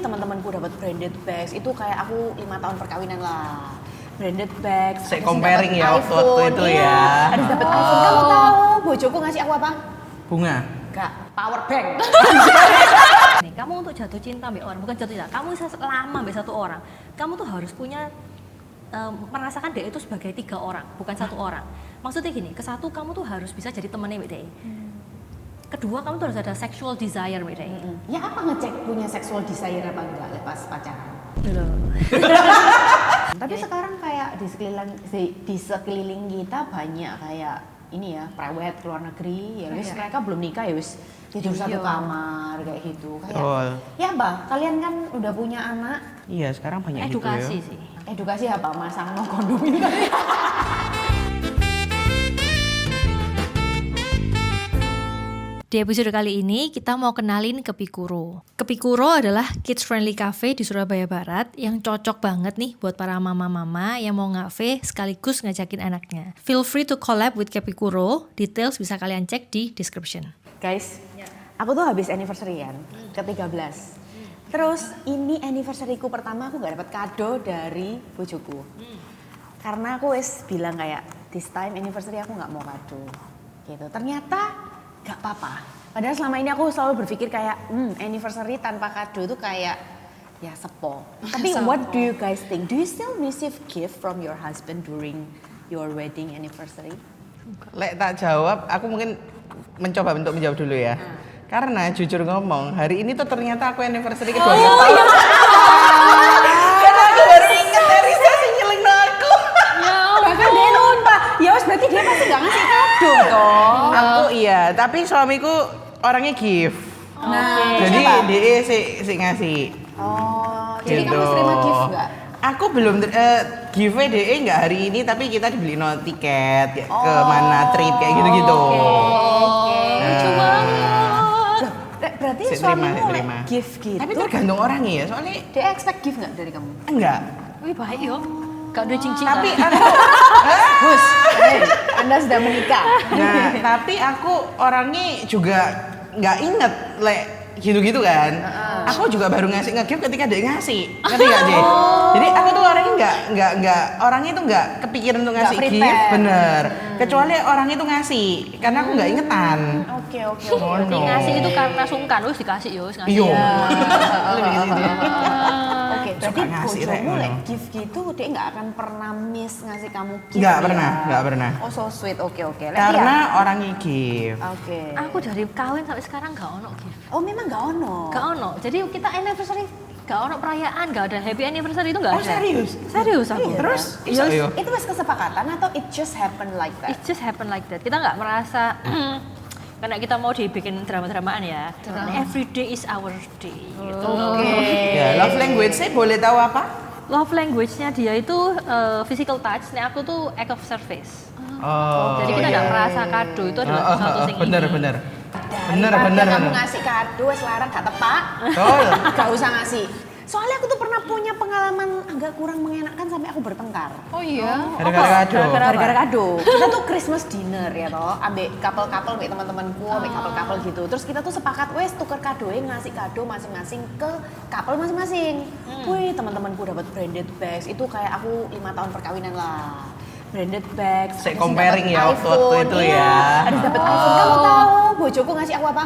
teman-temanku dapat branded bags, itu kayak aku 5 tahun perkawinan lah. Branded bags. Saya comparing ya waktu itu iya, ya. Harus dapat iPhone. Kamu tahu bojoku ngasih aku apa? Bunga. Enggak, power bank. Nih, kamu untuk jatuh cinta sama orang, bukan jatuh cinta, kamu bisa lama sama satu orang, kamu tuh harus punya merasakan dia itu sebagai 3 orang, bukan 1 orang. Maksudnya gini, ke satu kamu tuh harus bisa jadi temannya mbak dia. Kedua kamu tuh harus ada sexual desire mbak dia. Ya apa ngecek punya sexual desire apa enggak pas pacaran? Tapi sekarang kayak di sekeliling kita banyak kayak ini ya, prewed keluar negeri, ya wis mereka belum nikah ya wis tidur satu kamar kayak gitu. Kayak ya apa? Kalian kan udah punya anak. Iya, sekarang banyak Edukasi gitu ya. sih. Edukasi apa? Masang no kondom ini. Di episode kali ini kita mau kenalin Kepikuro. Kepikuro adalah kids friendly cafe di Surabaya Barat yang cocok banget nih buat para mama-mama yang mau ngafe sekaligus ngajakin anaknya. Feel free to collab with Kepikuro. Details bisa kalian cek di description. Guys, aku tuh habis anniversary-an ke-13. Terus ini anniversary-ku pertama aku gak dapat kado dari bojoku. Karena aku wis bilang kayak this time anniversary aku gak mau kado. Gitu. Ternyata gak apa-apa. Padahal selama ini aku selalu berpikir kayak anniversary tanpa kado itu kayak ya sepo. Tapi what do you guys think? Do you still receive gift from your husband during your wedding anniversary? Lek tak jawab, aku mungkin mencoba untuk menjawab dulu ya. Karena jujur ngomong, hari ini tuh ternyata aku anniversary ke-12 tahun. Karena aku baru ingat dari sesi nyeleng aku. Bahkan dia lupa. Ya wes berarti dia pasti gak ngasih kado dong. Aku iya, tapi suamiku orangnya gift. Nah, Jadi siapa? dia si ngasih. Oh, jadi Gitu. kamu terima gift gak? Aku belum giveaway DE nggak hari ini, tapi kita dibeli tiket ke mana trip kayak gitu-gitu. Lucu banget. Berarti Terima. suamimu gift gitu. Tapi tergantung orangnya ya, soalnya Dia expect gift gak dari kamu? enggak. Wih baik yo. Gak ada cincin. Tapi aku Hus, Anda sudah menikah. nah, tapi aku orangnya juga nggak inget gitu-gitu kan. Aku juga baru ngasih nge-gift ketika dia ngasih. Ngerti gak, J? Jadi aku tuh orangnya nggak orangnya tuh nggak kepikiran untuk ngasih Nggak gift, prepare. bener. Kecuali orangnya tuh ngasih, karena aku nggak ingetan. Oke. Berarti ngasih itu karena sungkan, wis dikasih yo, wis ngasih. Iya. Oke, berarti Suka ngasih, bojomu Rek. gift gitu dia nggak akan pernah miss ngasih kamu gift. Nggak ya? pernah. Oh so sweet, oke. Karena orangnya gift. Oke. Aku dari kawin sampai sekarang gak ono gift. Oh memang nggak ono. Gak ono. Jadi kita anniversary gak ono perayaan, gak ada happy anniversary itu gak Oh ada. serius? Serius aku. Iya. Terus? Iya, Ayo. Itu mas kesepakatan atau it just happen like that? It just happen like that. Kita nggak merasa karena kita mau dibikin drama-dramaan ya. Every day is our day. Gitu. Ya, love language saya boleh tahu apa? Love language-nya dia itu physical touch. Nih aku tuh act of service. Oh. Jadi kita iya. nggak merasa kado itu adalah sesuatu yang bener. Daripada kamu ngasih kado wes larang gak tepak. Betul. Gak usah ngasih. Soalnya aku tuh pernah punya pengalaman agak kurang mengenakan sampai aku bertengkar. Oh iya. Gara-gara kado. Gara-gara kado. Kita tuh Christmas dinner ya toh, ambek couple-couple, ambek teman-temanku, ambek couple-couple gitu. Terus kita tuh sepakat wes tuker kadoe, ngasih kado masing-masing ke couple masing-masing. Wih, teman-temanku dapat branded bags. Itu kayak aku 5 tahun perkawinan lah. Branded bags. Saya habis comparing dapet ya waktu iPhone, itu iya. ya. Habis dapat iPhone. Kamu tahu bojoku ngasih aku apa?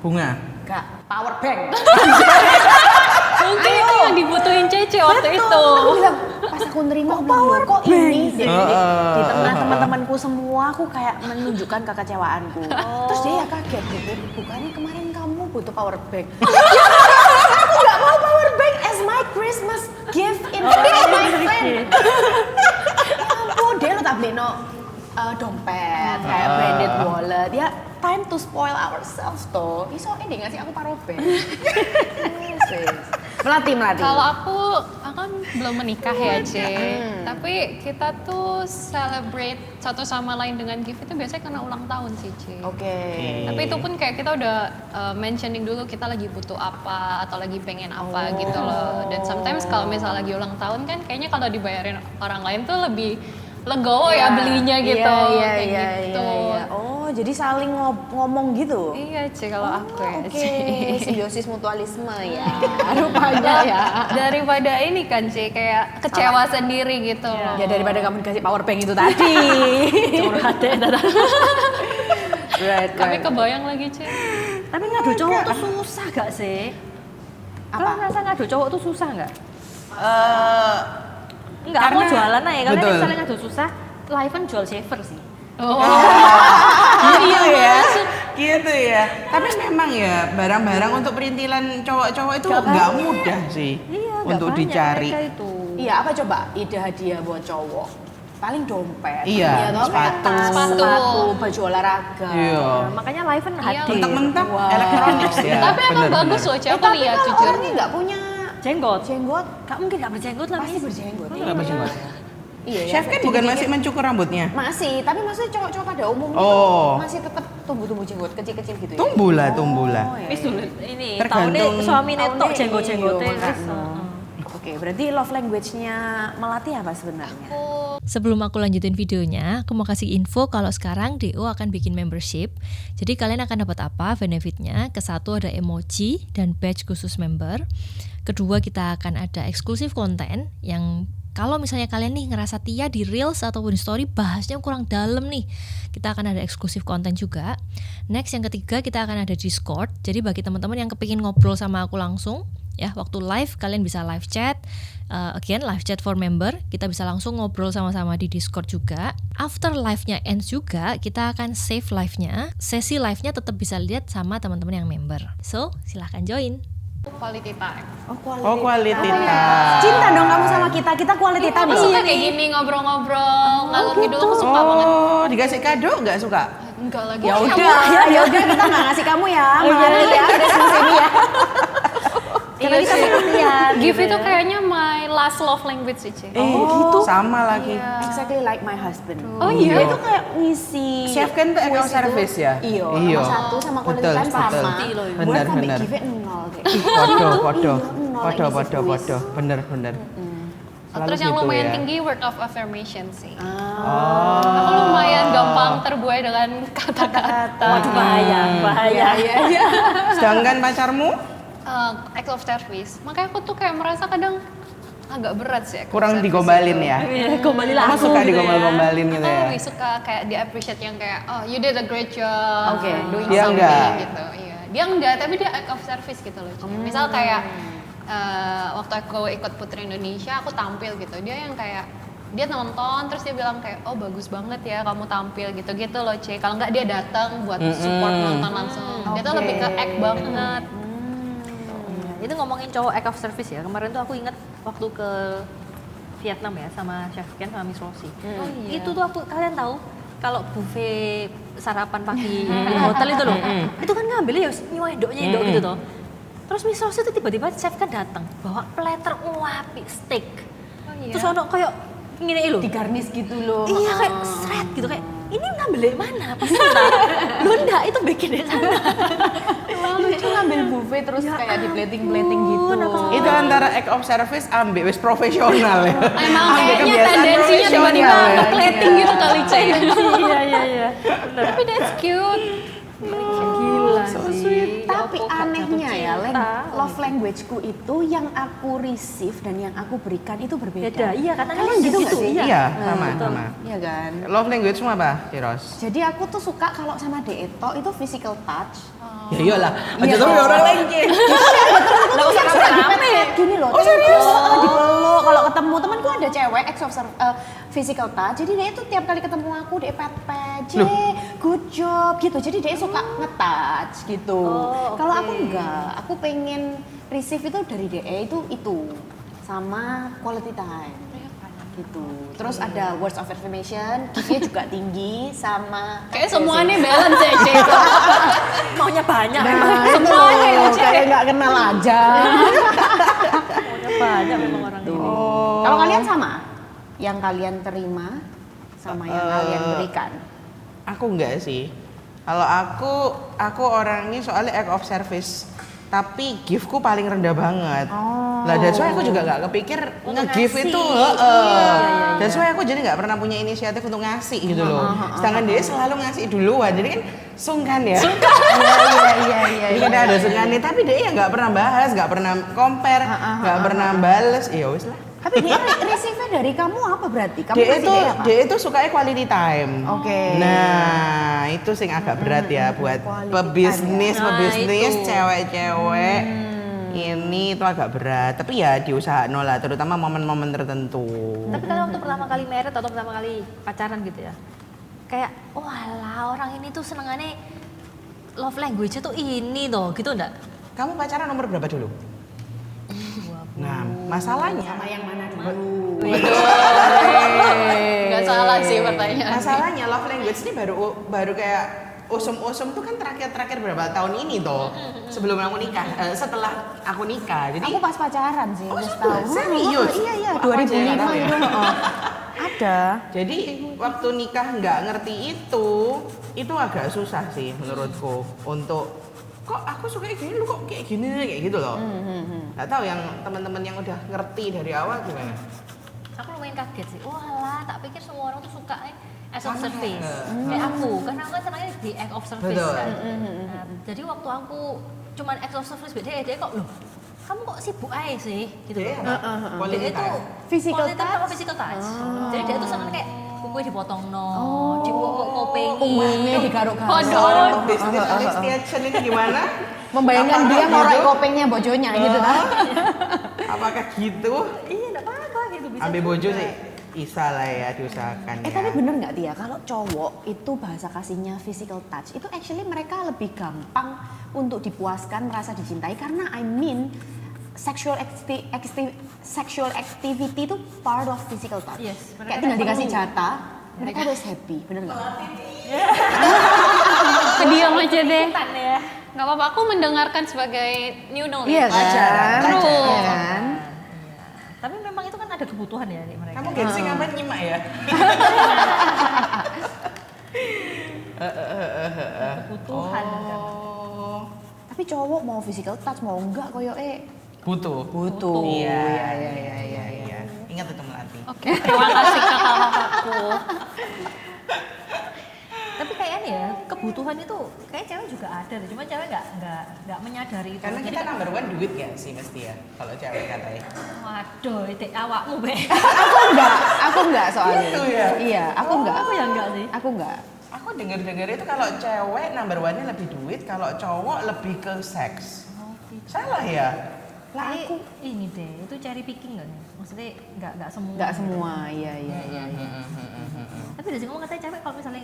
Bunga. Enggak, power bank. Mungkin itu yang dibutuhin Cece waktu itu. Aku bilang, pas aku nerima aku bilang, "Loh, kok ini?" Jadi di tengah teman-temanku semua aku kayak menunjukkan kekecewaanku. Terus dia ya kaget gitu, bukannya kemarin kamu butuh power bank. Aku nggak mau power bank as my Christmas gift in front of my friend. Ya ampun, dia lo tak beli dompet, kayak branded wallet. Ya time to spoil ourselves toh. Iso ini ngasih aku power bank. Melatih. Kalau aku kan belum menikah ya, C. Tapi kita tuh celebrate satu sama lain dengan gift itu biasanya karena ulang tahun sih, C. Oke. Tapi itu pun kayak kita udah mentioning dulu kita lagi butuh apa atau lagi pengen apa gitu loh. Dan sometimes kalau misalnya lagi ulang tahun kan kayaknya kalau dibayarin orang lain tuh lebih legowo ya belinya gitu. Iya. Kayak gitu. Oh, jadi saling ngomong gitu. Iya Ci, kalau aku ya Oke, Ci. simbiosis mutualisme ya. Rupanya ya. Daripada ini kan Ci, kayak kecewa sendiri gitu loh. Ya daripada kamu dikasih power bank itu tadi. Curhat deh, Tata. Tapi kebayang lagi Ci. Tapi ngadu cowok tuh susah gak sih? Apa? Kalau ngerasa ngadu cowok tuh susah gak? Enggak, aku Karena- jualan aja. Kalau betul. misalnya ngadu susah, live kan jual shaver sih. Oh. Gitu ya. Gitu ya. Tapi memang ya barang-barang untuk perintilan cowok-cowok itu nggak mudah sih Iya, nggak untuk banyak dicari. mereka itu. Iya, apa coba ide hadiah buat cowok? Paling dompet. Iya, toh, sepatu. tas, Sepatu. sepatu, baju olahraga. Iya. Nah, makanya live kan hadir. Mentok-mentok Wow. elektronik ya. Tapi emang bener, bagus bener. loh Ci, aku Tapi lihat kalau jujur. orangnya nggak punya Jenggot. jenggot, Gak mungkin gak berjenggot lah. pasti Miss. berjenggot. Nggak berjenggot. Iya, Chef kan bukan masih mencukur rambutnya? masih, tapi maksudnya cowok-cowok pada umumnya Oh. masih tetap tumbuh-tumbuh jenggot kecil-kecil gitu ya. Tumbuh lah, tumbuh lah. Oh, iya. Wis dulu ini Tergantung- tahunnya suami netok Tahunnya jenggot-jenggote. iya, wis. makanya. Oke, berarti love language-nya Melati apa sebenarnya? Sebelum aku lanjutin videonya, aku mau kasih info kalau sekarang DO akan bikin membership. Jadi kalian akan dapat apa benefitnya? Kesatu ada emoji dan badge khusus member. Kedua kita akan ada eksklusif konten yang kalau misalnya kalian nih ngerasa Tia di Reels ataupun di Story bahasnya kurang dalam nih, kita akan ada eksklusif konten juga. Next yang ketiga kita akan ada Discord. Jadi bagi teman-teman yang kepingin ngobrol sama aku langsung, ya waktu live kalian bisa live chat. Again live chat for member, kita bisa langsung ngobrol sama-sama di Discord juga. After live-nya ends juga, kita akan save live-nya. Sesi live-nya tetap bisa lihat sama teman-teman yang member. So silahkan join. Quality time. Oh, Oh, quality time. Cinta dong kamu sama kita quality time Aku loh. suka kayak gini ngobrol-ngobrol, ngalur ngidul aku suka banget. Oh, dikasih kado nggak suka? Enggak lagi. Ya udah, ya udah kita nggak ngasih kamu ya, Melati ya, Christmas ini ya. Karena kita pengertian. Gift itu kayaknya my last love language sih Ci. Gitu. Sama lagi. Exactly like my husband. Oh iya? Itu kayak ngisi. Chef kan tuh account kuis itu. service ya? Iya. Iya. Sama satu sama quality Betul, time sama. betul. Buat Benar, sampai benar. give it nol kayak. Podo. Iya, nol ngisi kuis. Bener. Selalu Terus yang gitu lumayan ya. tinggi word of affirmation sih. Oh. Aku lumayan gampang terbuai dengan kata-kata. Waduh bahaya. Iya. Sedangkan pacarmu Act of service. Makanya aku tuh kayak merasa kadang agak berat sih. act of kurang service digombalin itu. ya? Iya, kembali lah. Kamu suka digombal-gombalin gitu Aku ya? lebih suka kayak di appreciate yang kayak oh you did a great job Oke. doing Dia something enggak. gitu. Iya. Dia enggak, tapi dia act of service gitu loh. Misal kayak waktu aku ikut Putri Indonesia, aku tampil gitu. Dia yang kayak dia nonton terus dia bilang kayak oh bagus banget ya kamu tampil gitu-gitu loh C. Kalau enggak dia datang buat support nonton langsung. Dia tuh Oke. lebih ke act banget. Itu ngomongin cowok act of service ya. Kemarin tuh aku inget waktu ke Vietnam ya sama Chef Ken sama Miss Rosie. Oh iya. Itu tuh kalian tahu kalau buffet sarapan pagi di hotel itu loh. Itu kan ngambilnya ya nyedok gitu toh. Terus Miss Rosie tuh tiba-tiba Chef kan datang bawa platter wapi steak. Oh iya. Terus ono kayak ngene lho. Di garnish gitu loh. Iya kayak seret gitu kayak ini ngambil dari mana? Pasti lu enggak itu bikin di sana. Lucu ngambil buffet terus kayak di plating-plating gitu. Itu antara act of service ambil wis profesional ya. Emang Ambil kayaknya kebiasaan tendensinya tiba-tiba profesional ya. plating gitu kali C. Iya. Tapi that's cute. Gila So sih. sweet. Ya Tapi apa, gak anehnya jatuh ya, cinta. love language-ku itu yang aku receive dan yang aku berikan itu berbeda. Beda, iya katanya Kalian gitu nggak sih? Iya, Nah, sama, betul. sama. Iya kan? Love language semua apa, Ciros? Jadi aku tuh suka kalau sama Deeto itu physical touch. Ya iyalah, aja Iya. terus orang lain Ci. Nggak usah rame gini loh. Oh, serius? Dipeluk kalau ketemu temanku ada cewek physical touch. Jadi dia itu tiap kali ketemu aku dia pet-pet, "J, good job" gitu. Jadi dia suka nge-touch gitu. Oh, Kalau oke. aku enggak, aku pengen receive itu dari DE itu sama quality time gitu. Terus ada words of affirmation, gift-nya juga tinggi sama Kayak semuanya balance ya C. Maunya banyak Nah, memang. itu Semuanya ya, Cek. kayak nggak kenal aja. Maunya banyak memang orang ini. Kalau kalian sama? Yang kalian terima sama yang kalian berikan? Aku enggak sih. Kalau aku orangnya soalnya act of service. Tapi giftku paling rendah banget. Oh. Lah that's why aku juga nggak kepikir nge-give ngasih. itu. Iya. That's why aku jadi nggak pernah punya inisiatif untuk ngasih gitu loh. Sedangkan dia selalu ngasih duluan, jadi kan sungkan ya. Iya. Jadi kadang ada sungkan nih, tapi dia ya nggak pernah bahas, nggak pernah compare, nggak pernah bales. Ya wis lah. Tapi dia receive-nya dari kamu apa berarti? Kamu Dia kasih itu dia apa? dia itu sukanya quality time. Oke. Nah, itu sing agak berat ya buat quality pebisnis, time ya. pebisnis Nah, itu. cewek-cewek. Ini itu agak berat, tapi ya diusahakan lah, terutama momen-momen tertentu. Tapi kalau waktu pertama kali married atau pertama kali pacaran gitu ya, kayak walah orang ini tuh senengannya love language-nya tuh ini tuh, gitu enggak? Kamu pacaran nomor berapa dulu? Nah, masalahnya Sama yang mana dulu? Nggak salah sih pertanyaan. Masalahnya love language ini baru kayak usum-usum tuh kan terakhir berapa tahun ini toh sebelum aku nikah, setelah aku nikah. Jadi Aku pas pacaran sih, Oh, udah sudah? setahun. Serius? Iya, Aku aja nggak 2005 tahu ya. itu. Ada. jadi waktu nikah nggak ngerti itu agak susah sih menurutku untuk kok aku suka kayak gini, lu kok kayak gini kayak gitu loh. Nggak tahu yang teman-teman yang udah ngerti dari awal gimana? Aku lumayan kaget sih, walah tak pikir semua orang tuh suka act of Sama. service kayak aku, karena aku kan senangnya di act of service Betul. kan. Nah, jadi waktu aku cuman act of service beda dia kok loh kamu kok sibuk aja sih gitu Dia loh. apa? Quality Dia itu time. Physical quality time sama touch? physical touch. Jadi dia tuh senang kayak kuku dipotong Oh. dipopengi. Punggungnya digaruk-garuk. Waduh. Destination ini gimana? Membayangkan Apakah dia ngorek gitu? kopengnya bojonya gitu kan. Apakah gitu? Iya enggak apa-apa gitu bisa. Ambil bojo juga. sih bisa lah ya, diusahakan ya. Tapi bener nggak Tia, kalau cowok itu bahasa kasihnya physical touch, itu actually mereka lebih gampang untuk dipuaskan, merasa dicintai karena sexual activity itu part of physical touch. Yes, mereka Kayak tinggal perlu. dikasih jatah, mereka always happy, bener nggak? Diam aja deh. Ikutan ya. Nggak apa-apa, aku mendengarkan sebagai new knowledge. Iya kan? True. Iya kan? Tapi memang itu kan ada kebutuhan ya di mereka. Kamu gengsi ngapain nyimak ya? Kebutuhan kan. Oh, Tapi cowok mau physical touch mau enggak koyo butuh. butuh. Iya. Iya. Ingat itu Melati. Oke, terima kasih kakak-kakakku. Tapi kayaknya ya kebutuhan itu kayak cewek juga ada deh, cuma cewek nggak menyadari itu. Karena Jadi kita kan- number one duit gak sih mesti ya kalau cewek katanya. waduh, itu awakmu be. Aku enggak soalnya. Gitu ya? Iya, aku enggak. Aku yang enggak sih. Aku enggak. Aku dengar-dengar itu kalau cewek number one-nya lebih duit, kalau cowok lebih ke seks. Salah ya? Lah Tapi aku ini deh, itu cherry picking nggak nih? Maksudnya nggak semua. enggak semua. Iya. Tapi dari sini ngomong katanya cewek kalau misalnya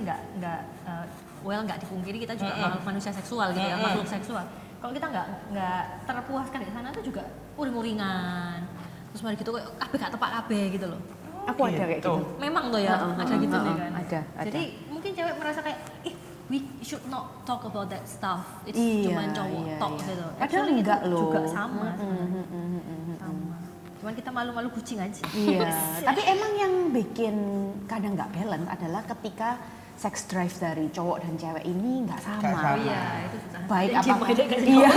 nggak dipungkiri kita juga manusia seksual gitu ya, makhluk seksual. Kalau kita nggak terpuaskan di sana tuh juga uring-uringan. Terus mari gitu kabeh gak tepak kabeh gitu loh. Aku ada kayak gitu. Memang tuh ya, ada gitu nih kan. Ada. Jadi mungkin cewek merasa kayak we should not talk about that stuff. It's Iya, cuma cowok iya, talk iya. gitu. Padahal Actually itu enggak loh. juga sama. Sama. Cuman kita malu-malu kucing aja. Iya, tapi emang yang bikin kadang nggak balance adalah ketika sex drive dari cowok dan cewek ini nggak sama. Nggak sama. Iya, itu susah. Baik Jadi apakah? beda kan? Iya.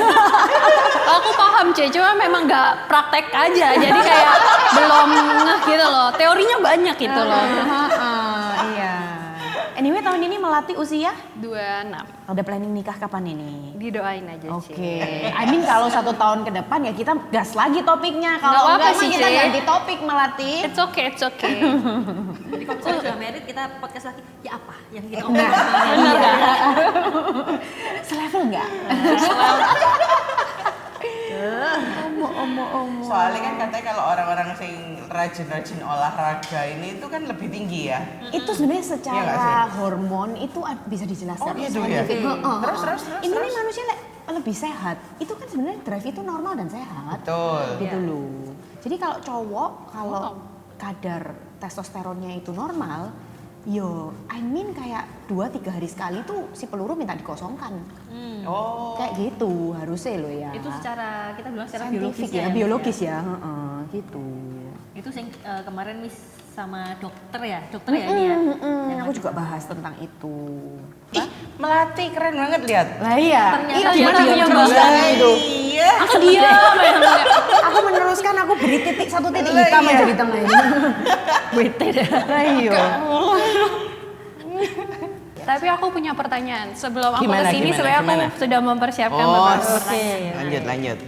Aku paham Cie, cuma memang nggak praktek aja. Jadi kayak belum ngeh gitu loh. Teorinya banyak gitu loh. Iya. Anyway, tahun ini Melati usia 26. ada planning nikah kapan ini? Didoain aja Oke, Cie. I mean kalau 1 tahun ke depan ya kita gas lagi topiknya. Nggak Kalau apa-apa enggak sih, mah kita Ci. ganti topik Melati. It's okay, it's okay. Jadi kalau misalnya sudah married kita podcast lagi, ya apa yang kita Enggak. omongin? Benar enggak? Selevel enggak? Omo. Soalnya kan katanya kalau orang-orang sing rajin-rajin olahraga ini itu kan lebih tinggi ya. Itu sebenarnya Iya nggak secara hormon itu bisa dijelaskan. Oh, gitu ya? scientific. Terus. Ini nih manusia lebih sehat. Itu kan sebenarnya drive itu normal dan sehat. Betul. Gitu loh. Jadi kalau cowok kalau kadar testosteronnya itu normal, I mean kayak 2-3 hari sekali tuh si peluru minta dikosongkan. Oh. Kayak gitu harusnya loh ya. Itu secara kita bilang secara Scientific biologis ya, biologis ya, gitu. Itu yang kemarin Miss sama dokter ya ini ya. Yang Aku juga bahas tentang itu. Ih, Melati keren banget lihat. Lah iya, Ternyata iya dia gimana punya meneruskan Lah, itu? Iya. Aku diam. Aku meneruskan satu titik hitam aja di tengah ini. Bete deh. Ayo. Tapi aku punya pertanyaan. Sebelum aku Gimana, kesini gimana, sebenarnya gimana? aku sudah mempersiapkan Oh, beberapa oke. pertanyaan. Lanjut.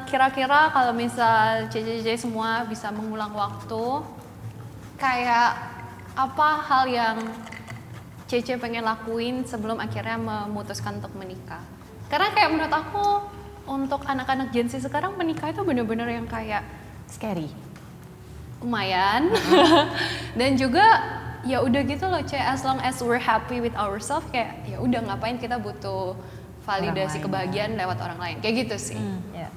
Kira-kira kalau misal CCC semua bisa mengulang waktu, kayak apa hal yang Cece pengen lakuin sebelum akhirnya memutuskan untuk menikah? Karena kayak menurut aku untuk anak-anak Gen Z sekarang menikah itu bener-bener yang kayak Scary. lumayan dan juga ya udah gitu loh Ce, as long as we're happy with ourselves kayak ya udah ngapain kita butuh validasi lain, kebahagiaan lewat orang lain kayak gitu sih. Ya.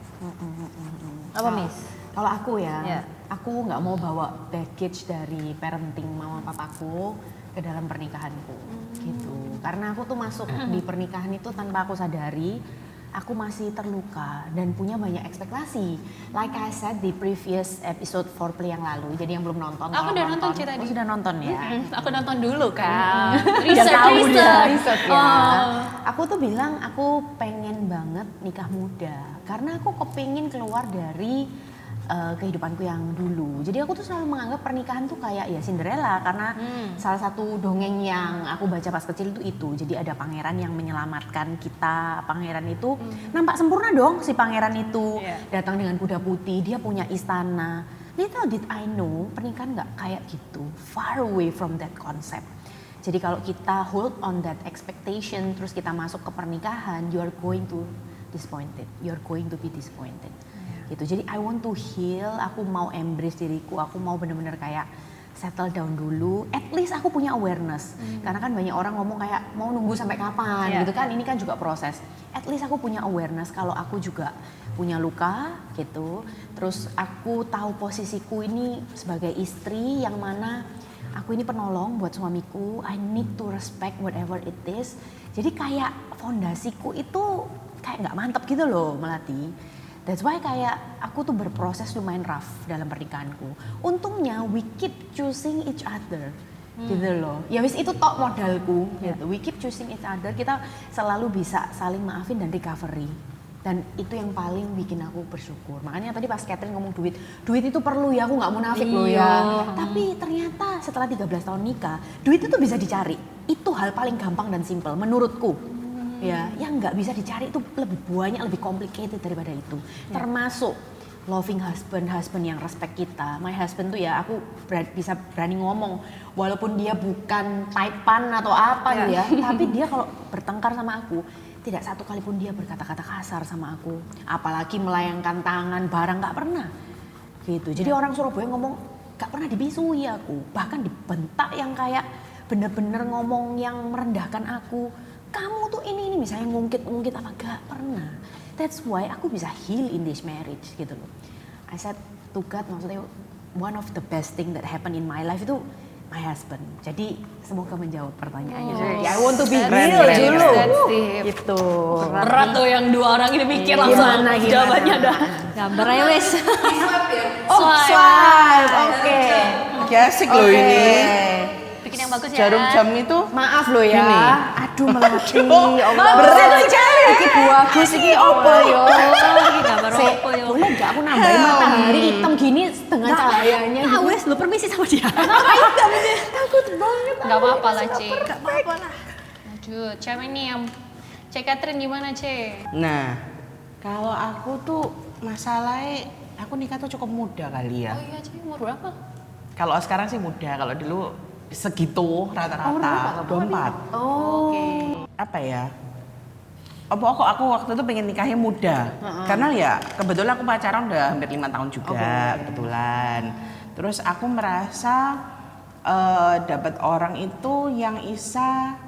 Apa Miss? Kalau aku Ya. ya, aku nggak mau bawa baggage dari parenting mama papaku ke dalam pernikahanku, gitu. Karena aku tuh masuk di pernikahan itu tanpa aku sadari, aku masih terluka dan punya banyak ekspektasi. Like I said di previous episode foreplay yang lalu, jadi yang belum nonton. Aku tolong udah nonton Ci tadi. Oh, sudah nonton ya. Aku nonton dulu kan. Biar tahu dia riset ya. Oh. Aku tuh bilang aku pengen banget nikah muda karena aku kepingin keluar dari kehidupanku yang dulu. Jadi aku tuh selalu menganggap pernikahan tuh kayak ya Cinderella karena salah satu dongeng yang aku baca pas kecil itu. Jadi ada pangeran yang menyelamatkan kita. Pangeran itu nampak sempurna dong si pangeran itu. Datang dengan kuda putih, dia punya istana. Little did I know pernikahan nggak kayak gitu. Far away from that concept. Jadi kalau kita hold on that expectation terus kita masuk ke pernikahan, you are going to disappointed. You are going to be disappointed. Gitu. Jadi I want to heal, aku mau embrace diriku, aku mau bener-bener kayak settle down dulu. At least aku punya awareness. Karena kan banyak orang ngomong kayak mau nunggu sampai kapan gitu kan. Ini kan juga proses. At least aku punya awareness kalau aku juga punya luka gitu. Terus aku tahu posisiku ini sebagai istri yang mana aku ini penolong buat suamiku. I need to respect whatever it is. Jadi kayak fondasiku itu kayak nggak mantap gitu loh Melati. That's why kayak aku tuh berproses lumayan rough dalam pernikahanku. Untungnya we keep choosing each other. Gitu loh. Ya wis itu tok modalku gitu. We keep choosing each other. Kita selalu bisa saling maafin dan recovery. Dan itu yang paling bikin aku bersyukur. Makanya tadi pas Catherine ngomong duit itu perlu ya, aku nggak munafik loh ya. Tapi ternyata setelah 13 tahun nikah, duit itu bisa dicari. Itu hal paling gampang dan simple menurutku. Ya, yang nggak bisa dicari itu lebih banyak, lebih complicated daripada itu. Termasuk loving husband yang respect kita. My husband tuh ya aku bisa berani ngomong, walaupun dia bukan type-an atau apa ya, tapi dia kalau bertengkar sama aku, tidak satu kali pun dia berkata-kata kasar sama aku. Apalagi melayangkan tangan, barang nggak pernah. Gitu. Jadi orang Surabaya ngomong nggak pernah dibisui aku, bahkan dibentak yang kayak bener-bener ngomong yang merendahkan aku. Kamu tuh ini misalnya ngungkit apa gak pernah. That's why aku bisa heal in this marriage gitu loh. I said to God, maksudnya one of the best thing that happened in my life itu my husband. Jadi semoga menjawab pertanyaannya. Jadi I want to be real dulu. Gitu. Berat tuh yang dua orang ini mikir langsung Gimana? jawabannya dah. Gambar aja wes. Swipe. Oke. Asik loh ini. Bikin yang bagus ya. Jarum jam itu Maaf loh ya. Gini. Aduh Melati. Allah. Berat sekali. Iki bagus iki opo yo. Iki gambar Sik, opo yo. boleh nggak aku nambahin matahari hitam gini dengan cahayanya? Ah wes lu permisi sama dia. Takut banget. Gak apa-apa lah Ci. Gak apa-apa lah. Lanjut, cewek nih yang Cek Catherine gimana Ce? Nah, kalau aku tuh masalahnya aku nikah tuh cukup muda kali ya. Oh iya Ce, umur berapa? Kalau sekarang sih muda, kalau dulu segitu rata-rata 24. Oh. Apa ya? Aku waktu itu pengen nikahnya muda. Karena ya kebetulan aku pacaran udah hampir 5 tahun juga kebetulan. Terus aku merasa dapat orang itu yang bisa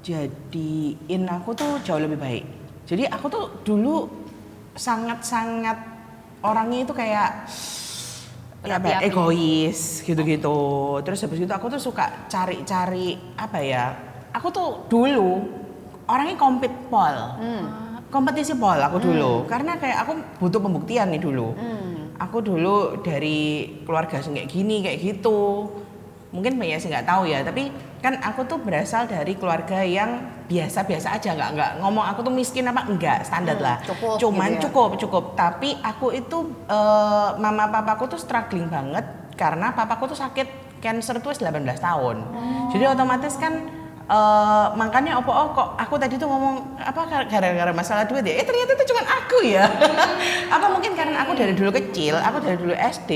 jadiin aku tuh jauh lebih baik. Jadi aku tuh dulu sangat-sangat orangnya itu kayak Berapi-api. egois gitu-gitu. Terus habis itu aku tuh suka cari-cari apa ya? Aku tuh dulu orangnya kompetisi pol aku dulu. Karena kayak aku butuh pembuktian nih dulu. Aku dulu dari keluarga kayak gini kayak gitu. Mungkin banyak sih nggak tahu ya, tapi kan aku tuh berasal dari keluarga yang biasa-biasa aja, nggak ngomong aku tuh miskin apa enggak, standar lah. Cukup Cuman gitu ya. cukup. Tapi aku itu mama papaku tuh struggling banget karena papaku tuh sakit cancer tuh 18 tahun. Jadi otomatis kan makanya kok aku tadi tuh ngomong apa gara-gara masalah duit ya? Ternyata itu cuma aku ya. Apa mungkin karena aku dari dulu kecil, aku dari dulu SD,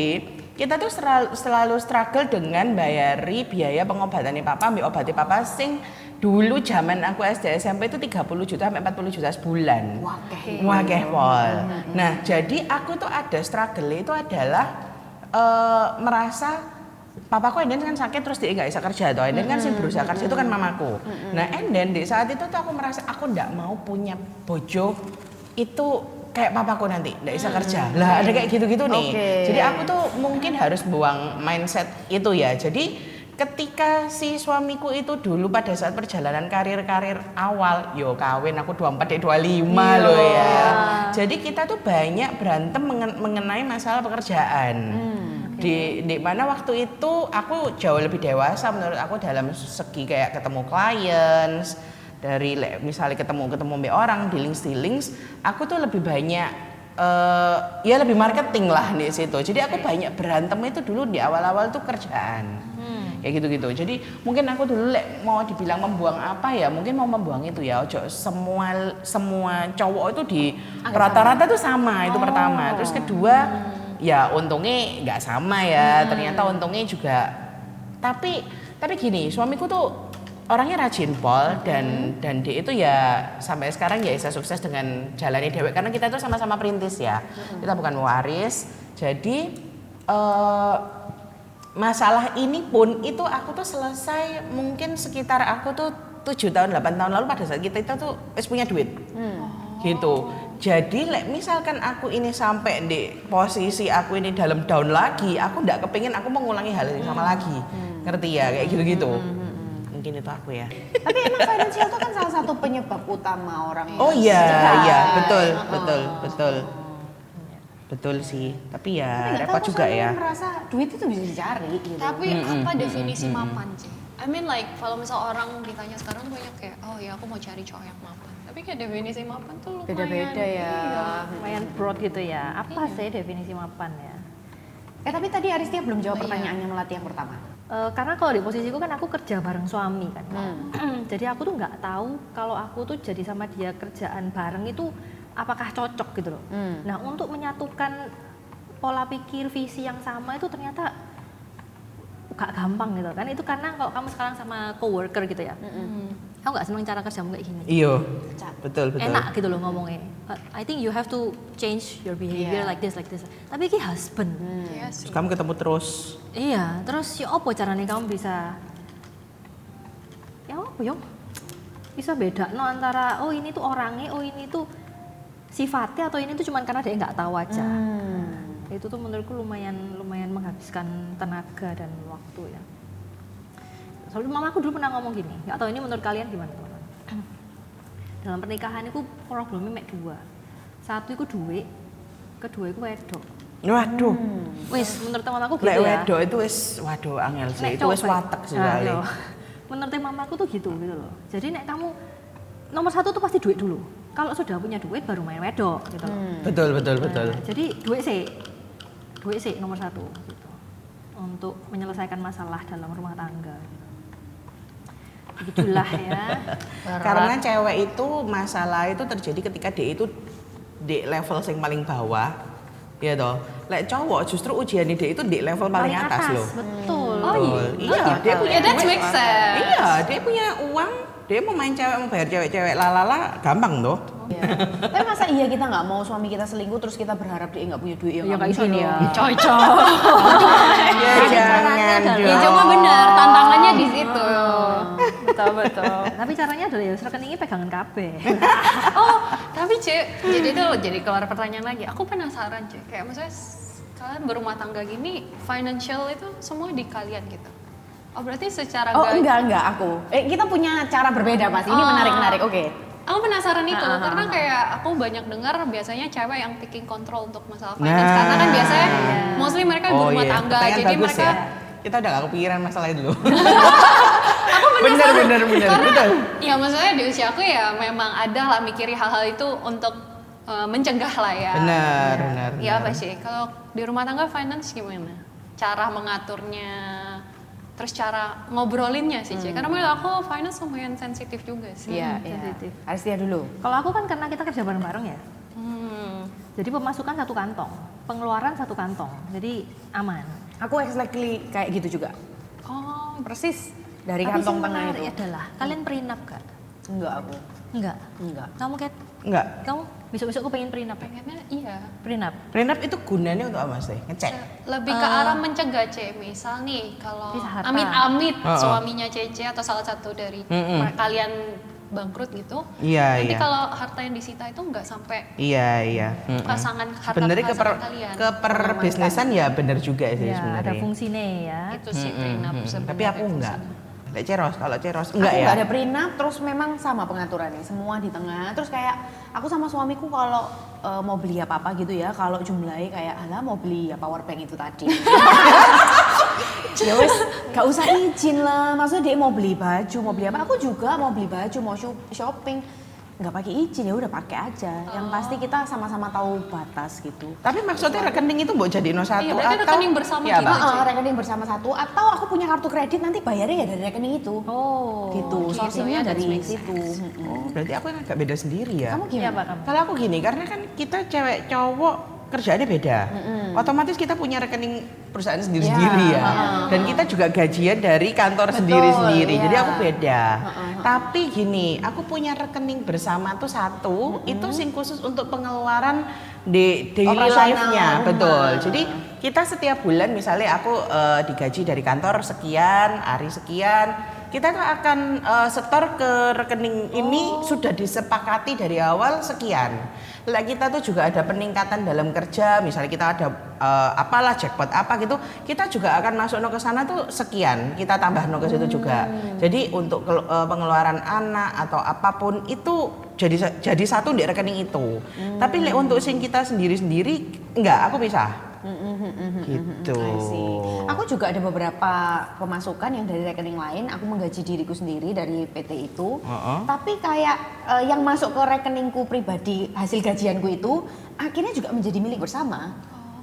kita tuh selalu struggle dengan bayari biaya pengobatannya papa, ambil obati papa sing dulu zaman aku SD SMP itu 30 juta sampai 40 juta sebulan. Wakeh pol. Nah, jadi aku tuh ada struggle itu adalah merasa papaku Enden kan sakit terus dia nggak bisa kerja tuh. Enden kan sih berusaha kerja itu kan mamaku. Nah, Enden di saat itu tuh aku merasa aku nggak mau punya bojo itu kayak papaku nanti nggak bisa kerja. Lah ada kayak gitu-gitu nih. Jadi aku tuh mungkin harus buang mindset itu ya. Jadi ketika si suamiku itu dulu pada saat perjalanan karir awal, yo kawin aku 24 25 loh ya. Jadi kita tuh banyak berantem mengenai masalah pekerjaan. Di mana waktu itu aku jauh lebih dewasa menurut aku dalam segi kayak ketemu clients, dari misalnya ketemu orang di links, aku tuh lebih banyak ya lebih marketing lah di situ. Jadi aku banyak berantem itu dulu di awal-awal tuh kerjaan. Kayak gitu-gitu. Jadi mungkin aku dulu mau dibilang membuang apa ya, mungkin mau membuang itu ya. Ojo semua cowok itu di rata-rata tuh sama, itu pertama. Terus kedua ya untungnya nggak sama ya, ternyata untungnya juga tapi gini, suamiku tuh orangnya rajin Pol dan dia itu ya sampai sekarang ya bisa sukses dengan jalani dewek karena kita tuh sama-sama perintis ya, kita bukan waris. Jadi masalah ini pun itu aku tuh selesai mungkin sekitar aku tuh 7 tahun 8 tahun lalu pada saat kita tuh wis punya duit gitu. Jadi misalkan aku ini sampai di posisi aku ini dalam down lagi, aku nggak kepingin aku mengulangi hal yang sama lagi. Ngerti ya kayak gitu-gitu. Mungkin itu aku ya. Tapi emang financial itu kan salah satu penyebab utama orang yang Oh iya, stres. betul sih. Tapi ya Tapi nggak repot tahu, juga soalnya ya. merasa duit itu bisa dicari gitu. Tapi apa definisi mapan sih? I mean like kalau misal orang ditanya sekarang banyak kayak oh ya aku mau cari cowok yang mapan. Tapi kayak definisi mapan tuh lumayan Beda-beda ya. iya. Lumayan broad gitu ya. Apa sih definisi mapan ya? Tapi tadi Aristia belum jawab pertanyaannya Melati yang pertama. Karena kalau di posisiku kan aku kerja bareng suami kan. Jadi aku tuh nggak tahu kalau aku tuh jadi sama dia kerjaan bareng itu apakah cocok gitu loh. Nah untuk menyatukan pola pikir visi yang sama itu ternyata gak gampang gitu kan. Itu karena kalau kamu sekarang sama coworker gitu ya, kamu gak seneng cara kerjamu kayak gini. Iya, betul. Enak gitu loh ngomongnya. I think you have to change your behavior like this. Tapi ki husband. Iya sih. Terus kamu ketemu terus. Iya, terus ya apa caranya kamu bisa bisa beda no antara oh ini tuh orangnya, oh ini tuh sifatnya atau ini tuh cuman karena dia nggak tahu aja. Itu tuh menurutku lumayan menghabiskan tenaga dan waktu ya. Soalnya mamaku dulu pernah ngomong gini, nggak tahu ini menurut kalian gimana teman-teman. Dalam pernikahan itu problemnya mek dua. Satu itu duit, kedua itu wedok. Waduh. Wis menurut mamaku gitu Lek ya. wedok itu wis waduh angel sih. Nek Itu wis cowok, watek sekali. loh. Menurut mamaku tuh gitu loh. Jadi nek kamu nomor satu tuh pasti duit dulu. Kalau sudah punya duit baru main wedok gitu loh. Betul. Nah, jadi duit sih nomor satu gitu. Untuk menyelesaikan masalah dalam rumah tangga. Begitulah ya. Karena cewek itu masalah itu terjadi ketika dia itu di level yang paling bawah. Iya toh. Lek cowok justru ujian dia itu di level paling atas loh. Betul. Iya, dia punya that duit. makes sense. Iya, dia punya uang, dia mau main cewek, mau bayar cewek-cewek lalala gampang tuh. Tapi masa iya kita nggak mau suami kita selingkuh terus kita berharap dia nggak punya duit ya nggak mungkin ya. Cocok. Ya jangan Ya dong. cuma benar tantangannya di situ. Betul. Tapi caranya adalah ya rekeningnya pegangan kabeh. Oh, tapi Cek, jadi keluar pertanyaan lagi. Aku penasaran Cek, kayak maksudnya kalian berumah tangga gini, financial itu semua di kalian gitu. Oh berarti secara Oh enggak aku. Kita punya cara berbeda Mas. Ini menarik. Oke. Aku penasaran itu karena kayak aku banyak dengar biasanya cewek yang taking control untuk masalah finance karena kan biasanya mostly mereka ibu rumah tangga Pertanyaan jadi bagus mereka ya. Kita udah gak kepikiran masalah itu loh. aku Bener, Karena betul. ya maksudnya di usia aku ya memang ada lah mikiri hal-hal itu untuk mencegah lah ya. Benar. Ya apa sih? Kalau di rumah tangga finance gimana? Cara mengaturnya, terus cara ngobrolinnya sih, Ci. Karena menurut aku finance lumayan sensitif juga sih. Iya. sensitif. Aristia dulu. Kalau aku kan karena kita kerja bareng-bareng ya. Hmm. Jadi pemasukan satu kantong, pengeluaran satu kantong. Jadi aman. Aku exactly kayak gitu juga. Oh, Persis dari Tapi kantong sing tengah menarik itu. adalah kalian prenup gak? Enggak aku. Enggak. Enggak. Kamu Kat? Enggak. Kamu besok-besok aku pengen prenup ya? pengennya iya. Prenup. Prenup itu gunanya untuk apa sih? Ngecek. Lebih ke arah mencegah, C. Misal nih kalau Pisah harta. amit-amit Oh. suaminya Cece atau salah satu dari kalian bangkrut gitu. Iya, Nanti iya. kalau harta yang disita itu nggak sampai Iya. pasangan harta Sebenarnya pasangan kalian. ke perbisnisan ya bener juga sih Ya, sebenarnya. ada fungsinya ya. Itu sih prenup sebenarnya. Tapi aku enggak. fungsinya. Lek Ceros, kalau Ceros Aku enggak ya. nggak ada prenup, terus memang sama pengaturannya, semua di tengah. Terus kayak aku sama suamiku kalau mau beli apa-apa gitu ya, kalau jumlahnya kayak alah mau beli ya power bank itu tadi. Ya wes, gak usah izin lah. Maksudnya dia mau beli baju, mau beli apa? Aku juga mau beli baju, mau shopping. Nggak pakai izin ya udah pakai aja. Yang pasti kita sama-sama tahu batas gitu. Tapi maksudnya rekening itu mau jadi no satu Iya, berarti atau rekening bersama ya, gitu. Pak? Rekening bersama satu atau aku punya kartu kredit nanti bayarnya ya dari rekening itu. Oh. Gitu, gitu sourcingnya ya, that dari makes situ. Oh, berarti aku yang agak beda sendiri ya. Kamu gimana? Apa kamu? Kalau aku gini, karena kan kita cewek cowok kerjaannya beda. Otomatis kita punya rekening perusahaan sendiri-sendiri ya. Dan kita juga gajian dari kantor sendiri-sendiri. iya. Jadi aku beda. Tapi gini, aku punya rekening bersama tuh satu, itu sing khusus untuk pengeluaran di daily Operasional life-nya, rumah. betul. Jadi kita setiap bulan misalnya aku digaji dari kantor sekian, hari sekian, kita tuh akan setor ke rekening ini sudah disepakati dari awal sekian. Lah kita tuh juga ada peningkatan dalam kerja, misalnya kita ada apalah jackpot apa gitu, kita juga akan masuk ke sana tuh sekian, kita tambah ke situ juga. Jadi untuk pengeluaran anak atau apapun itu jadi satu di rekening itu. Tapi untuk sing kita sendiri-sendiri enggak, aku pisah. Gitu. I see. Aku juga ada beberapa pemasukan yang dari rekening lain, aku menggaji diriku sendiri dari PT itu. Tapi kayak yang masuk ke rekeningku pribadi hasil gajianku itu akhirnya juga menjadi milik bersama.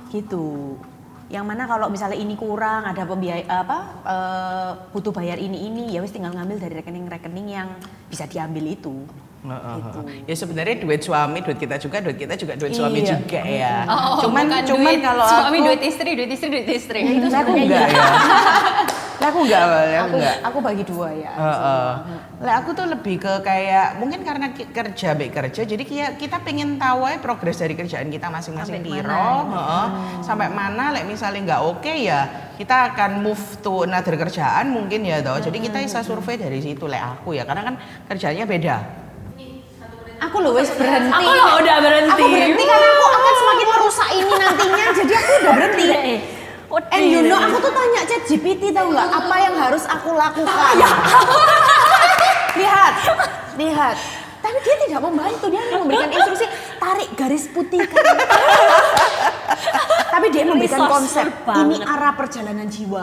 Gitu. Yang mana kalau misalnya ini kurang, ada butuh bayar ini ya wis tinggal ngambil dari rekening-rekening yang bisa diambil itu. Gitu. Ya sebenarnya duit suami, duit kita juga duit suami Iya. juga ya. Bukan cuman duit kalau suami aku duit istri. Itu Lah, aku sebenarnya enggak iya. ya. Lah, aku enggak, Aku bagi dua ya. Lah aku tuh lebih ke kayak mungkin karena kerja jadi kita pengen tahu aja progres dari kerjaan kita masing-masing Sampai piro, sampai mana like misalnya nggak oke ya kita akan move to another kerjaan mungkin ya toh. Jadi kita bisa survei dari situ aku ya karena kan kerjanya beda. Aku loh wis berhenti. Aku loh udah berhenti. Aku berhenti karena aku akan semakin merusak ini nantinya. Jadi aku udah berhenti. And you know, aku tuh tanya ChatGPT tahu nggak apa yang harus aku lakukan. lihat. Tapi dia tidak membantu, dia hanya memberikan instruksi tarik garis putih. Tapi dia memberikan Resourceful konsep banget. ini arah perjalanan jiwa.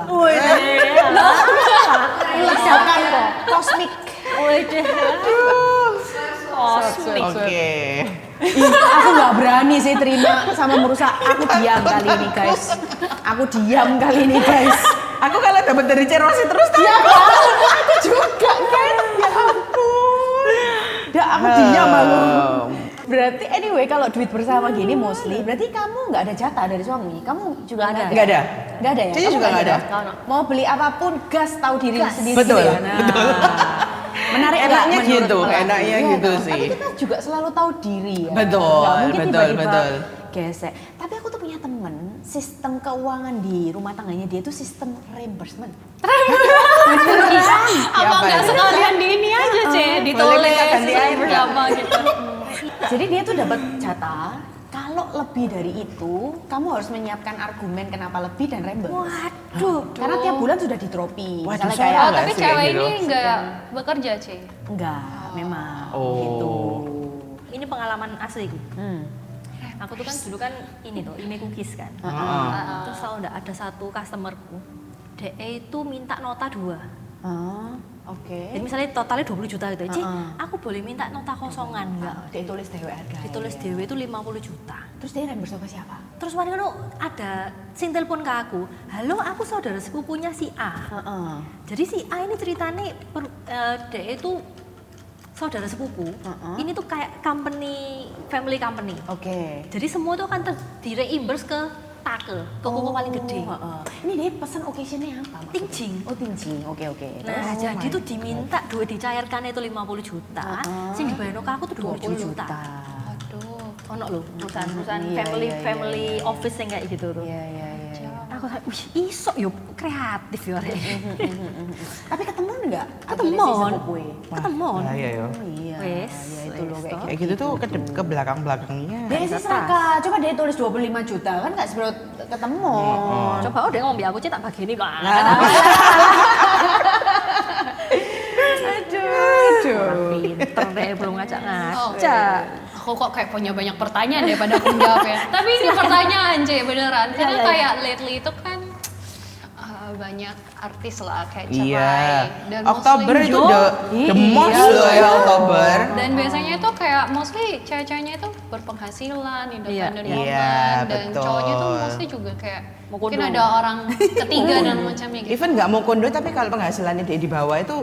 Misalkan kok kosmik. Oke. Aku nggak berani sih terima sama merusak. Aku diam kali ini guys. Aku kalau dapat dari Cerosi terus tuh. Ya aku juga kan. Ya ampun. Ya aku diam aku. Berarti anyway kalau duit bersama gini mostly berarti kamu nggak ada jatah dari suami. Kamu juga ada? Nggak ada. Nggak ada ya? Cici Kamu juga nggak ada. Mau beli apapun gas tahu diri sendiri. Betul, ya? betul. Menarik nggak Enaknya menurut gitu, pelaku? enaknya Iya gitu kan? sih. Tapi kita juga selalu tahu diri ya. Betul, Nggak mungkin betul, tiba-tiba betul. gesek. Tapi aku tuh punya temen, sistem keuangan di rumah tangganya dia tuh sistem reimbursement. Apa nggak itu? sekalian di ini aja, C, Boleh ditulis kita ganti air nggak? bersama gitu. Jadi dia tuh dapat jatah. Kalau lebih dari itu, kamu harus menyiapkan argumen kenapa lebih dan reimburse. Waduh. Karena tiap bulan sudah didropi. Waduh, Misalnya soalnya kayak Oh, nggak tapi sih kayak cewek gitu? ini nggak bekerja, C. enggak, memang Oh. gitu. Ini pengalaman asliku. Hmm. Aku tuh kan dulu kan ini tuh, ime cookies kan. Terus selalu ada satu customerku, DE itu minta nota 2. Oke. Jadi misalnya totalnya 20 juta gitu. Ci, aku boleh minta nota kosongan enggak? Ditulis dewe harga. Ditulis dewe itu 50 juta. Terus dia yang bersama siapa? Terus mari ngono ada sing telepon ke aku. Halo, aku saudara sepupunya si A. Jadi si A ini ceritanya dia itu saudara sepupu. Ini tuh kayak family company. Oke. Jadi semua tuh akan di-reimburse ke kuku paling gede. Ini dia pesan occasionnya apa? maksudnya? Tingjing. Oh tingjing, oke. Nah, jadi tuh diminta duit dicairkan itu 50 juta. Sing dibayarno ke aku tuh 20 juta. Aduh. Ono lho, perusahaan Iya, family iya. office yang kayak gitu tuh. Iya. Aku kayak, wih iso yo kreatif yo. Tapi ketemu enggak? Ketemon. Iya. Ketemon. Bahaya yo. Iya. Wes, Ya itu loh kayak Kayak gitu tuh ke belakang-belakangnya. Dia sih serakah, coba dia tulis 25 juta kan nggak seberapa ketemu. Coba dia ngombe aku tak bagini lah. Aduh. Pinter deh belum ngajak-ngajak. Aku kok kayak punya banyak pertanyaan daripada aku jawab ya. Tapi ini pertanyaan J beneran. Karena kayak lately itu kan banyak artis lah kayak cerai. Iya. Dan Oktober mostly itu the most loh ya Oktober. Dan biasanya itu kayak mostly cewek-ceweknya itu berpenghasilan, independent Iya. woman, Iya, dan betul. cowoknya tuh mostly juga kayak Mau mungkin kondo. ada orang ketiga dan macamnya gitu. Even nggak mau kondo tapi kalau penghasilannya dia di bawah itu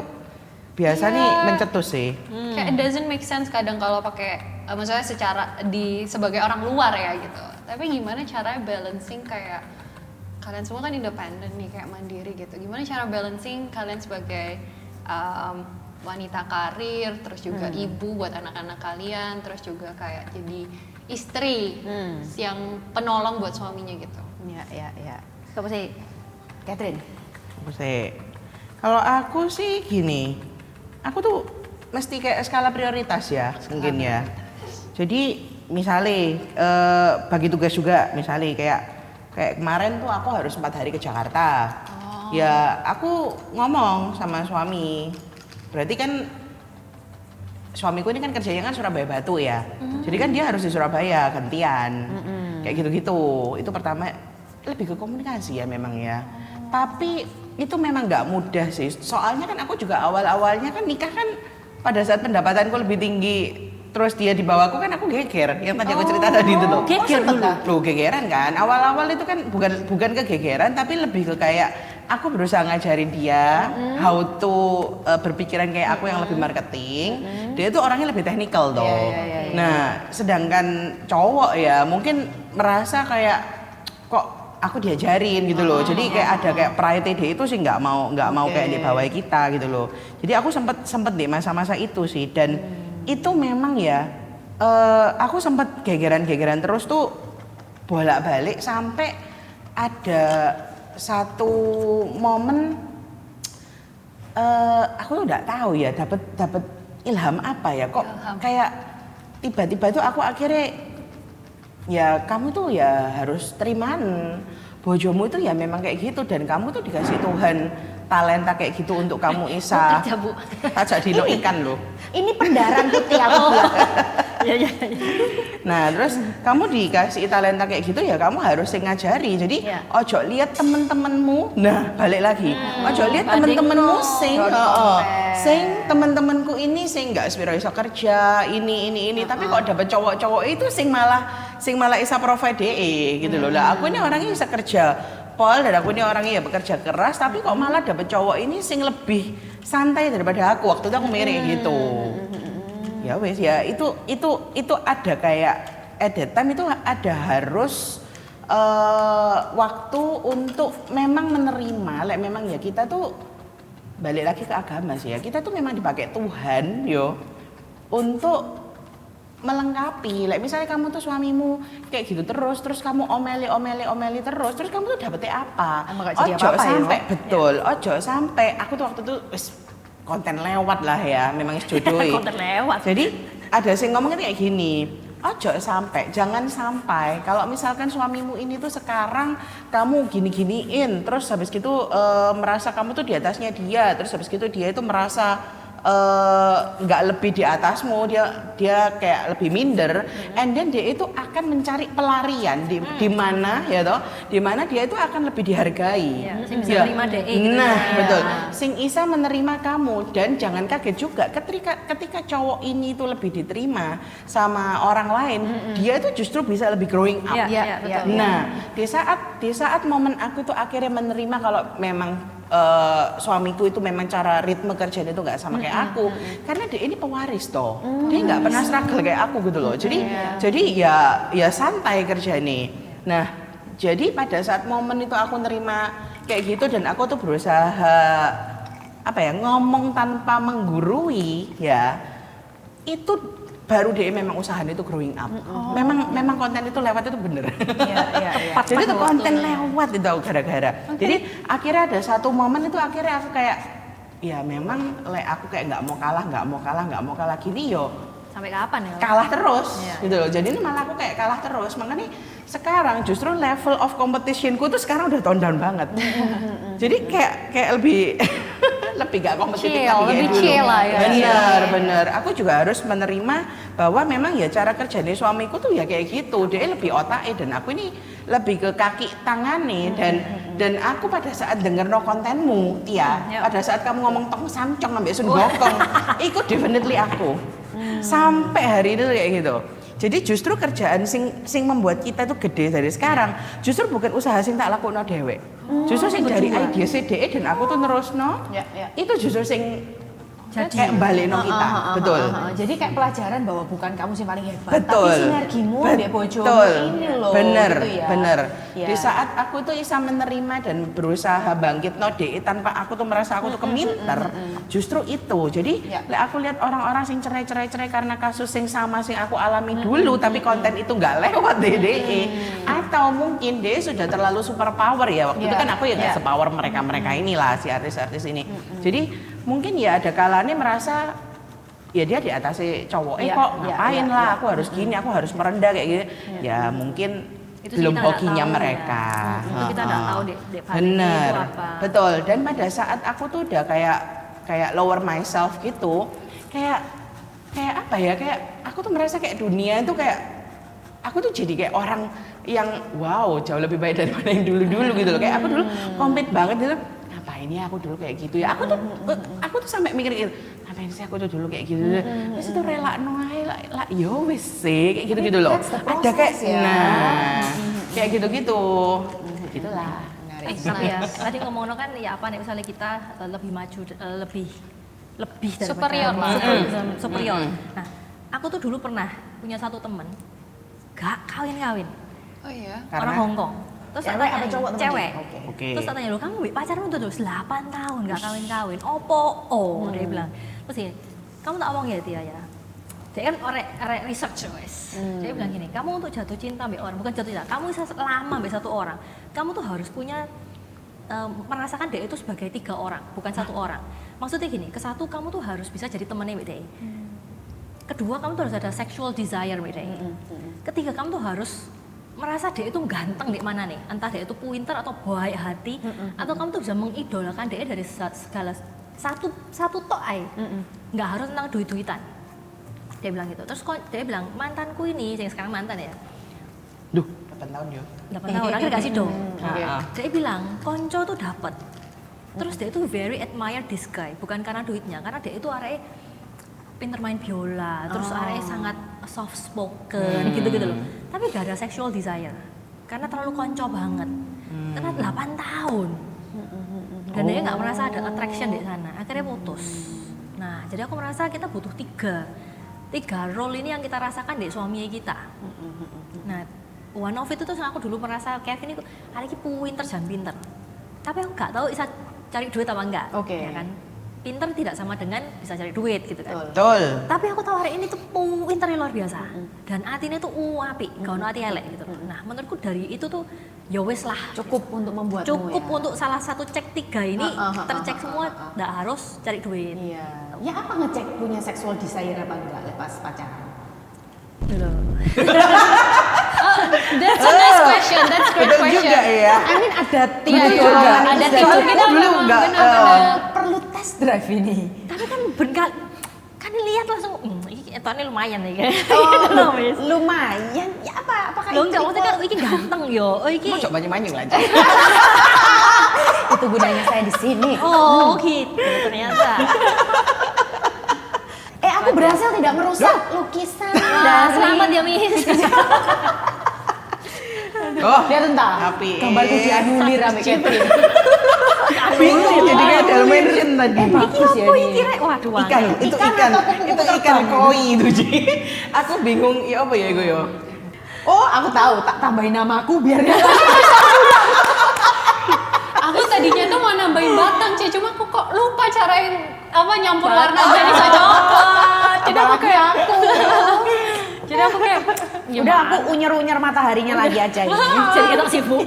biasa nih mencetus sih. Kayak it doesn't make sense kadang kalau pakai maksudnya secara sebagai orang luar ya gitu. Tapi gimana caranya balancing kayak kalian semua kan independen nih kayak mandiri gitu. Gimana cara balancing kalian sebagai wanita karir, terus juga ibu buat anak-anak kalian, terus juga kayak jadi istri yang penolong buat suaminya gitu. Iya. Siapa sih? Catherine. Kalau aku sih gini, aku tuh mesti kayak skala prioritas ya mungkin ya. Jadi misalnya bagi tugas juga, misalnya kayak kemarin tuh aku harus 4 hari ke Jakarta. Ya aku ngomong sama suami, berarti kan suamiku ini kan kerjanya kan Surabaya Batu ya. Jadi kan dia harus di Surabaya gantian. Kayak gitu-gitu. Itu pertama lebih ke komunikasi ya memang ya. Tapi itu memang nggak mudah sih. Soalnya kan aku juga awal-awalnya kan nikah kan pada saat pendapatanku lebih tinggi, terus dia di bawahku kan aku geger. Yang tadi aku cerita tadi itu tuh. Geger dulu. Loh gegeran kan. Awal-awal itu kan bukan kegegeran tapi lebih ke kayak aku berusaha ngajarin dia how to berpikiran kayak aku yang lebih marketing. Dia itu orangnya lebih teknikal tuh. Iya. Nah, sedangkan cowok ya mungkin merasa kayak kok aku diajarin gitu loh. Jadi kayak ada kayak pride dia itu sih nggak mau kayak di bawah kita gitu loh. Jadi aku sempet di masa-masa itu sih dan itu memang ya aku sempet gegeran terus tuh bolak-balik sampai ada satu momen aku tuh nggak tahu ya dapat ilham apa ya kok kayak tiba-tiba tuh aku akhirnya ya kamu tuh ya harus terimaan bojomu itu ya memang kayak gitu dan kamu tuh dikasih Tuhan talenta kayak gitu untuk kamu isa tajak dino ikan loh. Ini pendaran putih aku. Iya. Nah terus kamu dikasih talenta kayak gitu ya kamu harus sing ngajari. Jadi ojo lihat temen-temenmu. Nah balik lagi. Ojo lihat temen-temenmu sing temen-temenku ini sing nggak sepiro iso kerja ini. Tapi kok dapet cowok-cowok itu sing malah isa provide gitu loh. Lah aku ini orangnya bisa kerja Pol dan aku ini orangnya ya bekerja keras tapi kok malah dapet cowok ini sing lebih santai daripada aku. Waktu itu aku mirip gitu. Ya wes ya itu ada kayak at that time itu ada harus waktu untuk memang menerima memang ya kita tuh balik lagi ke agama sih ya. Kita tuh memang dipakai Tuhan yo untuk melengkapi. Misalnya kamu tuh suamimu kayak gitu terus kamu omeli terus kamu tuh dapetnya apa? Ojo sampai betul. Ojo sampai aku tuh waktu itu konten lewat lah ya, memang jodoh. Konten lewat. Jadi ada sing ngomongnya kayak gini. Jangan sampai kalau misalkan suamimu ini tuh sekarang kamu gini-giniin terus habis gitu merasa kamu tuh di atasnya dia, terus habis gitu dia itu merasa nggak lebih di atasmu, dia kayak lebih minder, and then dia itu akan mencari pelarian di mana ya toh, di mana dia itu akan lebih dihargai. Sing bisa terima DE gitu. Nah, ya. betul. Sing Isa menerima kamu, dan jangan kaget juga ketika cowok ini itu lebih diterima sama orang lain, dia itu justru bisa lebih growing up. Iya, betul. Nah, di saat momen aku itu akhirnya menerima kalau memang suamiku itu memang cara ritme kerjanya itu nggak sama kayak aku, karena dia ini pewaris toh, dia nggak pernah struggle kayak aku gitu loh. Jadi ya santai kerjanya. Nah, jadi pada saat momen itu aku nerima kayak gitu, dan aku tuh berusaha ngomong tanpa menggurui ya, itu baru dia memang usahanya itu growing up. Memang konten itu lewat itu bener. Jadi itu konten lewat itu gara-gara. Jadi akhirnya ada satu momen itu akhirnya aku kayak ya memang aku kayak nggak mau kalah gini yo. Sampai kapan ya? Kalah terus gitu loh. Jadi ini malah aku kayak kalah terus. Makanya sekarang justru level of competitionku tuh sekarang udah tone down banget. Jadi kayak lebih lebih gak kompetitif lebih chill lah ya. Bener. Aku juga harus menerima bahwa memang ya cara kerjanya suamiku tuh ya kayak gitu. Dia lebih otaknya, dan aku ini lebih ke kaki tangannya. Dan aku pada saat denger no kontenmu, pada saat kamu ngomong tong samcong ambek sun gokong, itu definitely aku. Sampai hari itu kayak gitu. Jadi justru kerjaan sing membuat kita itu gede dari sekarang, justru bukan usaha sing tak lakukan dewek. Justru sing dari ide CDE dan aku tuh nerusno. Itu justru sing kayak baleno kita. Betul. Jadi kayak pelajaran bahwa bukan kamu sih paling hebat, Betul. tapi sinergimu ambek bojomu ini loh. Bener, gitu ya. bener. Ya. Di saat aku tuh bisa menerima dan berusaha bangkit no DE tanpa aku tuh merasa aku tuh keminter, justru itu. Jadi aku lihat orang-orang sing cerai karena kasus sing sama sing aku alami dulu, tapi konten itu nggak lewat DE. Atau mungkin DE sudah terlalu super power ya. Waktu itu kan aku ya nggak sepower mereka inilah si artis-artis ini. Jadi mungkin ya ada kalanya merasa ya dia di atas cowok, kok ngapain lah, aku harus gini, aku harus merendah kayak gitu. Ya mungkin itu belum hokinya mereka. Itu kita nggak tahu deh bener, itu apa. betul. Dan pada saat aku tuh udah kayak lower myself gitu, kayak apa ya, kayak aku tuh merasa kayak dunia itu kayak aku tuh jadi kayak orang yang wow jauh lebih baik daripada yang dulu gitu loh. Kayak aku dulu komplit banget gitu. Ngapain ya aku dulu kayak gitu ya. Aku tuh sampai mikir gitu, ngapain sih aku tuh dulu kayak gitu. Terus itu rela noai lah yo wis sih kayak gitu-gitu loh. Ada kayak kayak gitu-gitu. Gitulah. Tapi ya tadi ngomong kan ya apa nih, misalnya kita lebih maju, lebih daripada Superior lah. superior. Nah, aku tuh dulu pernah punya satu temen gak kawin-kawin. Oh iya. Orang Hongkong. Terus Cewek apa cowok temennya? Cewek. Oke. Terus tak tanya, lu kamu pacaran udah terus 8 tahun gak kawin-kawin. Opo? Dia bilang. Terus gini, kamu tak omong ya Tia ya. Dia kan orang research guys. Dia bilang gini, kamu untuk jatuh cinta sama orang, bukan jatuh cinta, kamu bisa lama sama satu orang. Kamu tuh harus punya merasakan dia itu sebagai 3 orang, bukan 1 orang. Maksudnya gini, ke satu kamu tuh harus bisa jadi temennya dia. Kedua, kamu tuh harus ada sexual desire with dia. Ketiga, kamu tuh harus merasa dia itu ganteng di mana nih, entah dia itu pinter atau baik hati, atau kamu tuh bisa mengidolakan dia dari segala satu tok aja, nggak harus tentang duit-duitan. Dia bilang gitu. Terus dia bilang mantanku ini, yang sekarang mantan ya. Duh, 8 tahun yo. 8 tahun, akhirnya kasih dong. Okay. Dia bilang konco tuh dapat. Terus dia itu very admire this guy, bukan karena duitnya, karena dia itu arahnya pinter main biola, terus arahnya sangat soft spoken gitu-gitu loh. Tapi gak ada sexual desire, karena terlalu konco banget. Karena 8 tahun. Dan dia nggak merasa ada attraction di sana, akhirnya putus. Nah, jadi aku merasa kita butuh tiga role ini yang kita rasakan di suami kita. Nah, one of it itu aku dulu merasa Kevin itu hari ini pinter dan pinter. Tapi aku nggak tahu bisa cari duit apa enggak. Ya kan? Pinter tidak sama dengan bisa cari duit gitu kan. Betul. Tapi aku tahu hari ini tuh pinter luar biasa. Dan hatinya tuh apik, gak ono hati elek gitu. Nah, menurutku dari itu tuh ya wes lah, cukup untuk membuatmu cukup ya. untuk salah satu cek 3 ini tercek semua, nggak harus cari duit. Iya. Ya apa ngecek punya sexual desire apa enggak pas pacaran? Dulu. That's a nice question. That's great Betul question. juga ya. I mean ada tim Iya, iya, dorongan ada itu tim sih. kita dulu memang nggak, benar-benar. Perlu test drive ini. Tapi kan benar kan lihat langsung, ini etone lumayan nih kan. Oh, lumayan. Ya apakah Lo enggak maksudnya kan iki ganteng yo. Oh iki. Mau coba manyung aja. itu gunanya saya di sini. Oh gitu ternyata. Aku berhasil tidak merusak lukisan Nah, selamat ya Miss. Oh, Lihat entah. Tapi Gambarku dianulir sama Catherine. bingung jadi kayak Dalmatian tadi. Bagus ya Apa ini. iki rek? Waduh. Ikan, wangi. itu Ikan ikan, atau kupu-kupu itu ikan terbang? koi itu Ji. Aku bingung, ya apa ya gue ya? Oh, aku tahu. Tak tambahin namaku biar dia. Aku tadinya tuh mau nambahin batang, Ci, cuma aku kok lupa cara yang nyampur warna jadi bisa coklat. Jadi aku kayak Jadi aku kayak Udah aku unyer-unyer mataharinya lagi aja ini. jadi kita sibuk.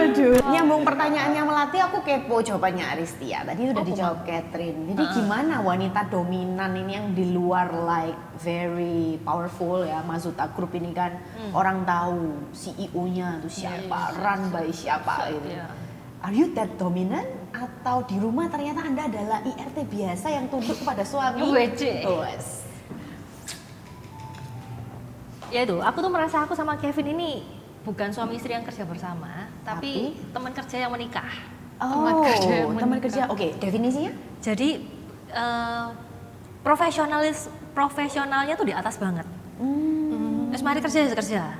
Aduh. Nyambung pertanyaannya Melati, aku kepo jawabannya Aristia. Tadi udah dijawab Catherine. Jadi gimana wanita dominan ini yang di luar like very powerful ya, Mazuta Group ini kan orang tahu CEO-nya tuh siapa, run by siapa gitu. Are you that dominant atau di rumah ternyata Anda adalah IRT biasa yang tunduk kepada suami? Wece. Wes. Ya itu, aku tuh merasa aku sama Kevin ini bukan suami istri yang kerja bersama, tapi teman kerja yang menikah. Oh, teman kerja. Oke, definisinya? Jadi profesionalnya tuh di atas banget. Terus mari kerja.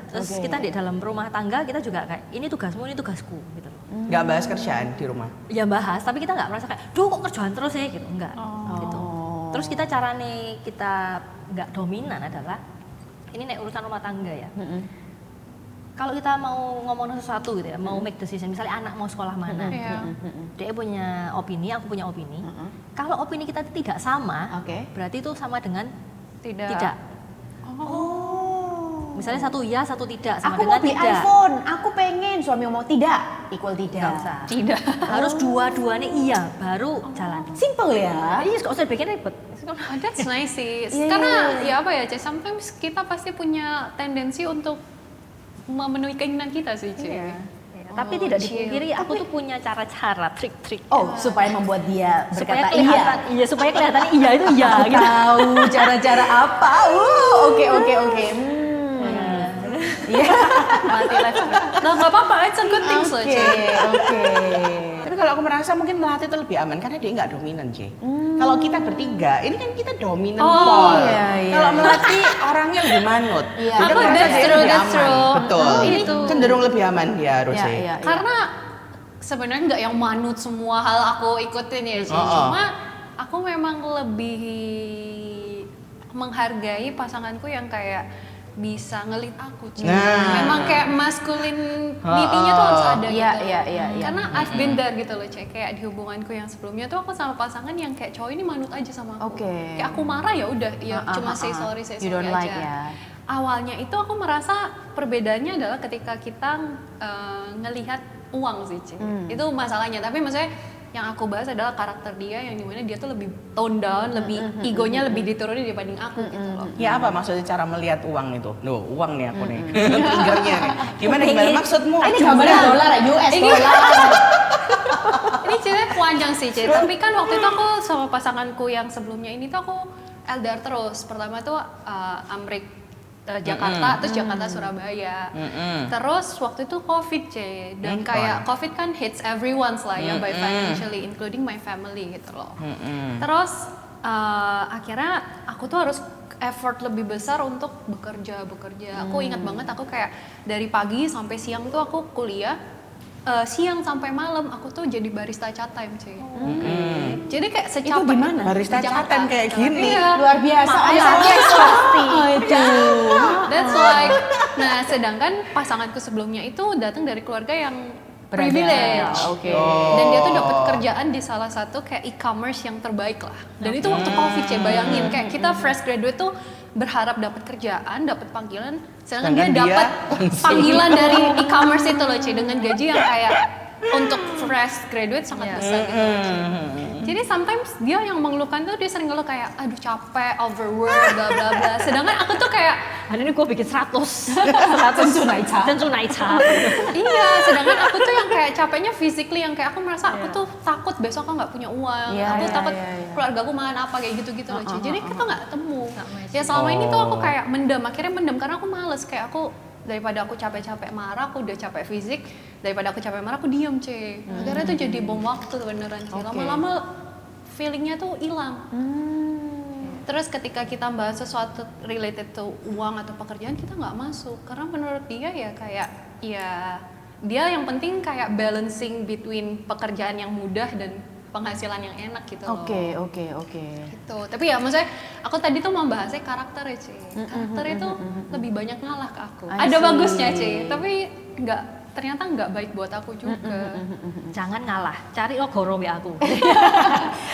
Terus Oke. kita di dalam rumah tangga kita juga kayak ini tugasmu, ini tugasku gitu loh. Nggak bahas kerjaan di rumah. Ya bahas, tapi kita nggak merasa kayak, duh kok kerjaan terus ya gitu, enggak. Gitu. Terus kita cara nih kita nggak dominan adalah ini nek urusan rumah tangga ya. Kalau kita mau ngomong sesuatu gitu ya, mau make decision, misalnya anak mau sekolah mana, Iya. dia punya opini, aku punya opini. Kalau opini kita tidak sama, Oke. berarti itu sama dengan tidak. tidak. Oh. Misalnya satu iya, satu tidak, sama Aku dengan mau beli tidak. iPhone, aku pengen suami ngomong tidak, equal tidak. Nggak usah. Tidak. Harus dua-duanya iya, baru jalan. Simple ya. Iya, nggak usah bikin ribet. That's nice sih. Iya, Karena iya. ya apa ya, Ci, sometimes kita pasti punya tendensi untuk memenuhi keinginan kita sih, Ci. Iya. Tapi tidak chill. dipungkiri, aku tuh punya cara-cara, trik-trik. Oh, supaya membuat dia supaya berkata kelihatan, iya. iya, supaya kelihatan iya itu iya. Aku Gitu. tahu cara-cara apa. Oke. Iya. Mati life. Nah, nggak apa-apa, it's a good thing loh, Oke, Ci. oke. Tapi kalau aku merasa mungkin Melati itu lebih aman karena dia nggak dominan, Ci. Kalau kita bertiga, ini kan kita dominan Paul. iya. Kalau Melati orangnya lebih manut. Iya. Jadi Aku, merasa that's dia true, lebih that's aman. true. Betul. Oh, Ini gitu. cenderung lebih aman dia harusnya. Iya. Karena sebenarnya nggak yang manut semua hal aku ikutin ya, Ci. Cuma aku memang lebih menghargai pasanganku yang kayak bisa ngelit aku, Ci. Nah. Memang kayak masculinity-nya tuh harus ada Iya, gitu. iya. Karena I've been there gitu loh, Ci. Kayak di hubunganku yang sebelumnya tuh aku sama pasangan yang kayak cowok ini manut aja sama aku. Oke. Kayak aku marah ya udah, ya cuma say sorry You don't aja. like ya. Awalnya itu aku merasa perbedaannya adalah ketika kita ngelihat uang sih, Ci. Itu masalahnya. Tapi maksudnya yang aku bahas adalah karakter dia yang dimana dia tuh lebih tone down, lebih egonya lebih diturunin dibanding aku gitu loh. Ya apa maksudnya cara melihat uang itu? Loh, uang nih aku nih. Tinggalnya nih. Gimana maksudmu? Ini gambarnya dolar, US dollar. Ini ceritanya panjang sih, Ci. Tapi kan waktu itu aku sama pasanganku yang sebelumnya ini tuh aku LDR terus. Pertama tuh Amrik Jakarta, terus Jakarta Surabaya. Terus waktu itu COVID, C. Dan kayak COVID kan hits everyone lah ya, by financially, including my family gitu loh. Terus akhirnya aku tuh harus effort lebih besar untuk bekerja. Aku ingat banget aku kayak dari pagi sampai siang tuh aku kuliah. Siang sampai malam aku tuh jadi barista chat time, cuy. Jadi kayak secapek Itu di mana? Barista Di Jakarta. chat time kayak gini. Iya. Luar biasa. Iya. Itu. That's like. Nah, sedangkan pasanganku sebelumnya itu datang dari keluarga yang privilege. Oke. Dan dia tuh dapat kerjaan di salah satu kayak e-commerce yang terbaik lah. Dan itu waktu COVID, Cek, bayangin kayak kita fresh graduate tuh berharap dapat kerjaan, dapat panggilan, sedangkan dia Sedangkan dia dapat panggilan dari e-commerce itu loh, Cek, dengan gaji yang kayak untuk fresh graduate sangat besar gitu. Jadi sometimes dia yang mengeluhkan tuh dia sering ngeluh kayak aduh capek, overwork, bla bla bla. Sedangkan aku tuh kayak Hari ini gue bikin 100 Cunaica. iya, sedangkan aku tuh yang kayak capeknya physically yang kayak aku merasa aku tuh takut besok aku nggak punya uang, Iya, aku iya, takut iya, iya. keluarga aku makan apa kayak gitu-gitu loh. Ci. Jadi kita nggak ketemu. Ya selama ini tuh aku kayak akhirnya mendem karena aku males kayak aku daripada aku capek-capek marah, aku udah capek fisik, daripada aku capek marah aku diem C. Akhirnya tuh jadi bom waktu beneran sih. Lama-lama feelingnya tuh hilang. Terus ketika kita bahas sesuatu related to uang atau pekerjaan kita nggak masuk karena menurut dia ya kayak ya dia yang penting kayak balancing between pekerjaan yang mudah dan penghasilan yang enak gitu loh. Oke. Gitu. Tapi ya maksudnya aku tadi tuh mau bahasnya karakter ya, Ci. Karakter itu lebih banyak ngalah ke aku. I Ada see. bagusnya, Ci, tapi ternyata nggak baik buat aku juga. Jangan ngalah, cari ogoro ya aku.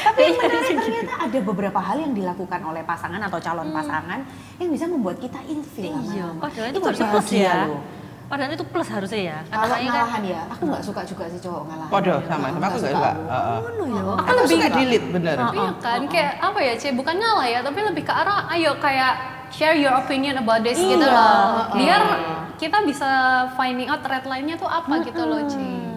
Tapi yang menarik ternyata ada beberapa hal yang dilakukan oleh pasangan atau calon pasangan yang bisa membuat kita ilfil. Iya, lama-lama. padahal itu harusnya plus bahagia ya. loh. Padahal itu plus harusnya ya. Kalau kayaknya ngalahan ya, aku nggak suka juga sih cowok ngalahan. Podo sama aku nggak suka. Aku Aku suka delete bener. Iya kan, kayak apa ya, Ci? Bukan ngalah ya, tapi lebih ke arah ayo kayak share your opinion about this gitu Iya, loh. Biar kita bisa finding out red line-nya tuh apa gitu loh, Ci.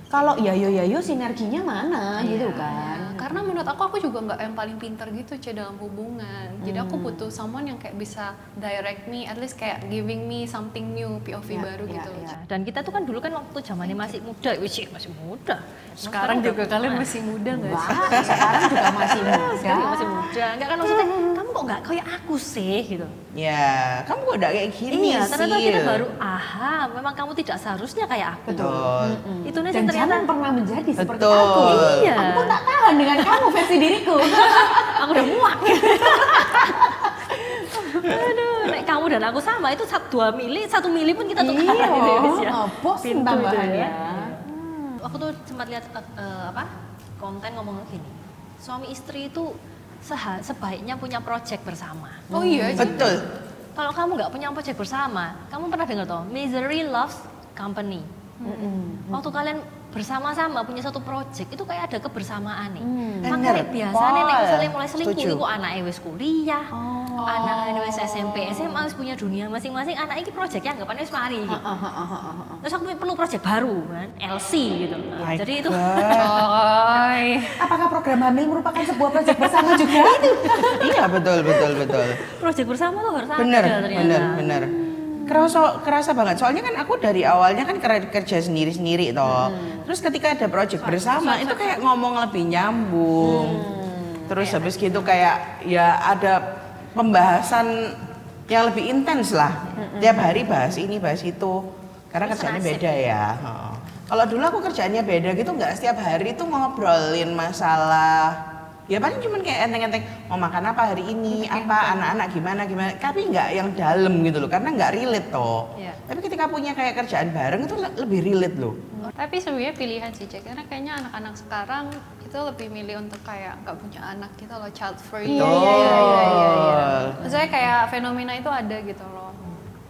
Kalau yayo sinerginya mana gitu kan. Karena menurut aku juga nggak yang paling pintar gitu Ci dalam hubungan. Jadi aku butuh someone yang kayak bisa direct me, at least kayak giving me something new, POV baru gitu loh. Ci. Dan kita tuh kan dulu kan waktu zamannya masih muda, masih muda. Sekarang juga kalian masih muda nggak sih? Wah, sekarang juga masih muda. Sekarang masih muda. Enggak kan maksudnya kamu kok nggak kayak aku sih gitu. Ya, kamu kok udah kayak gini Iya, sih. ternyata kita baru memang kamu tidak seharusnya kayak aku. Betul. Itu nih Dan ternyata jangan pernah menjadi seperti Betul. aku. Iya. Aku pun tak tahan dengan kamu versi diriku. aku udah muak. Aduh, nek kamu dan aku sama itu 1 mili pun kita tukaran Iya, gitu ya, Bis, ya. ngebos Pintu tambahannya. itu ya. Aku tuh sempat lihat konten ngomong gini. Suami istri itu sebaiknya punya project bersama. Oh iya, Ci. Betul. Kalau kamu nggak punya project bersama, kamu pernah dengar toh, misery loves company. Waktu kalian bersama-sama punya satu project itu kayak ada kebersamaan nih. Makanya Bener, biasanya nek Pol. misalnya mulai selingkuh Setuju. iku anaknya wis kuliah, anaknya wis SMP, SMA wis punya dunia masing-masing, anak ini projectnya anggapannya wis mari gitu. Terus aku perlu project baru kan, LC gitu. Nah, My jadi itu Coy. Apakah program hamil merupakan sebuah proyek bersama juga? Iya betul. project bersama tuh harus Bener, ada ternyata. bener. Kerasa banget. Soalnya kan aku dari awalnya kan kerja sendiri toh. Terus ketika ada project bersama itu kayak ngomong lebih nyambung. Terus habis gitu kayak ya ada pembahasan yang lebih intens lah. Tiap hari bahas ini, bahas itu. Karena Terus kerjaannya senasib. beda ya. Kalau dulu aku kerjaannya beda gitu, nggak setiap hari itu ngobrolin masalah. Ya paling cuman kayak enteng-enteng mau makan apa hari ini, apa anak-anak gimana, tapi nggak yang dalam gitu loh, karena nggak relate toh. Iya. Tapi ketika punya kayak kerjaan bareng itu lebih relate loh. Tapi sebenarnya pilihan sih, Cek. Karena kayaknya anak-anak sekarang itu lebih milih untuk kayak nggak punya anak gitu loh, child free. Betul. Maksudnya kayak fenomena itu ada gitu loh.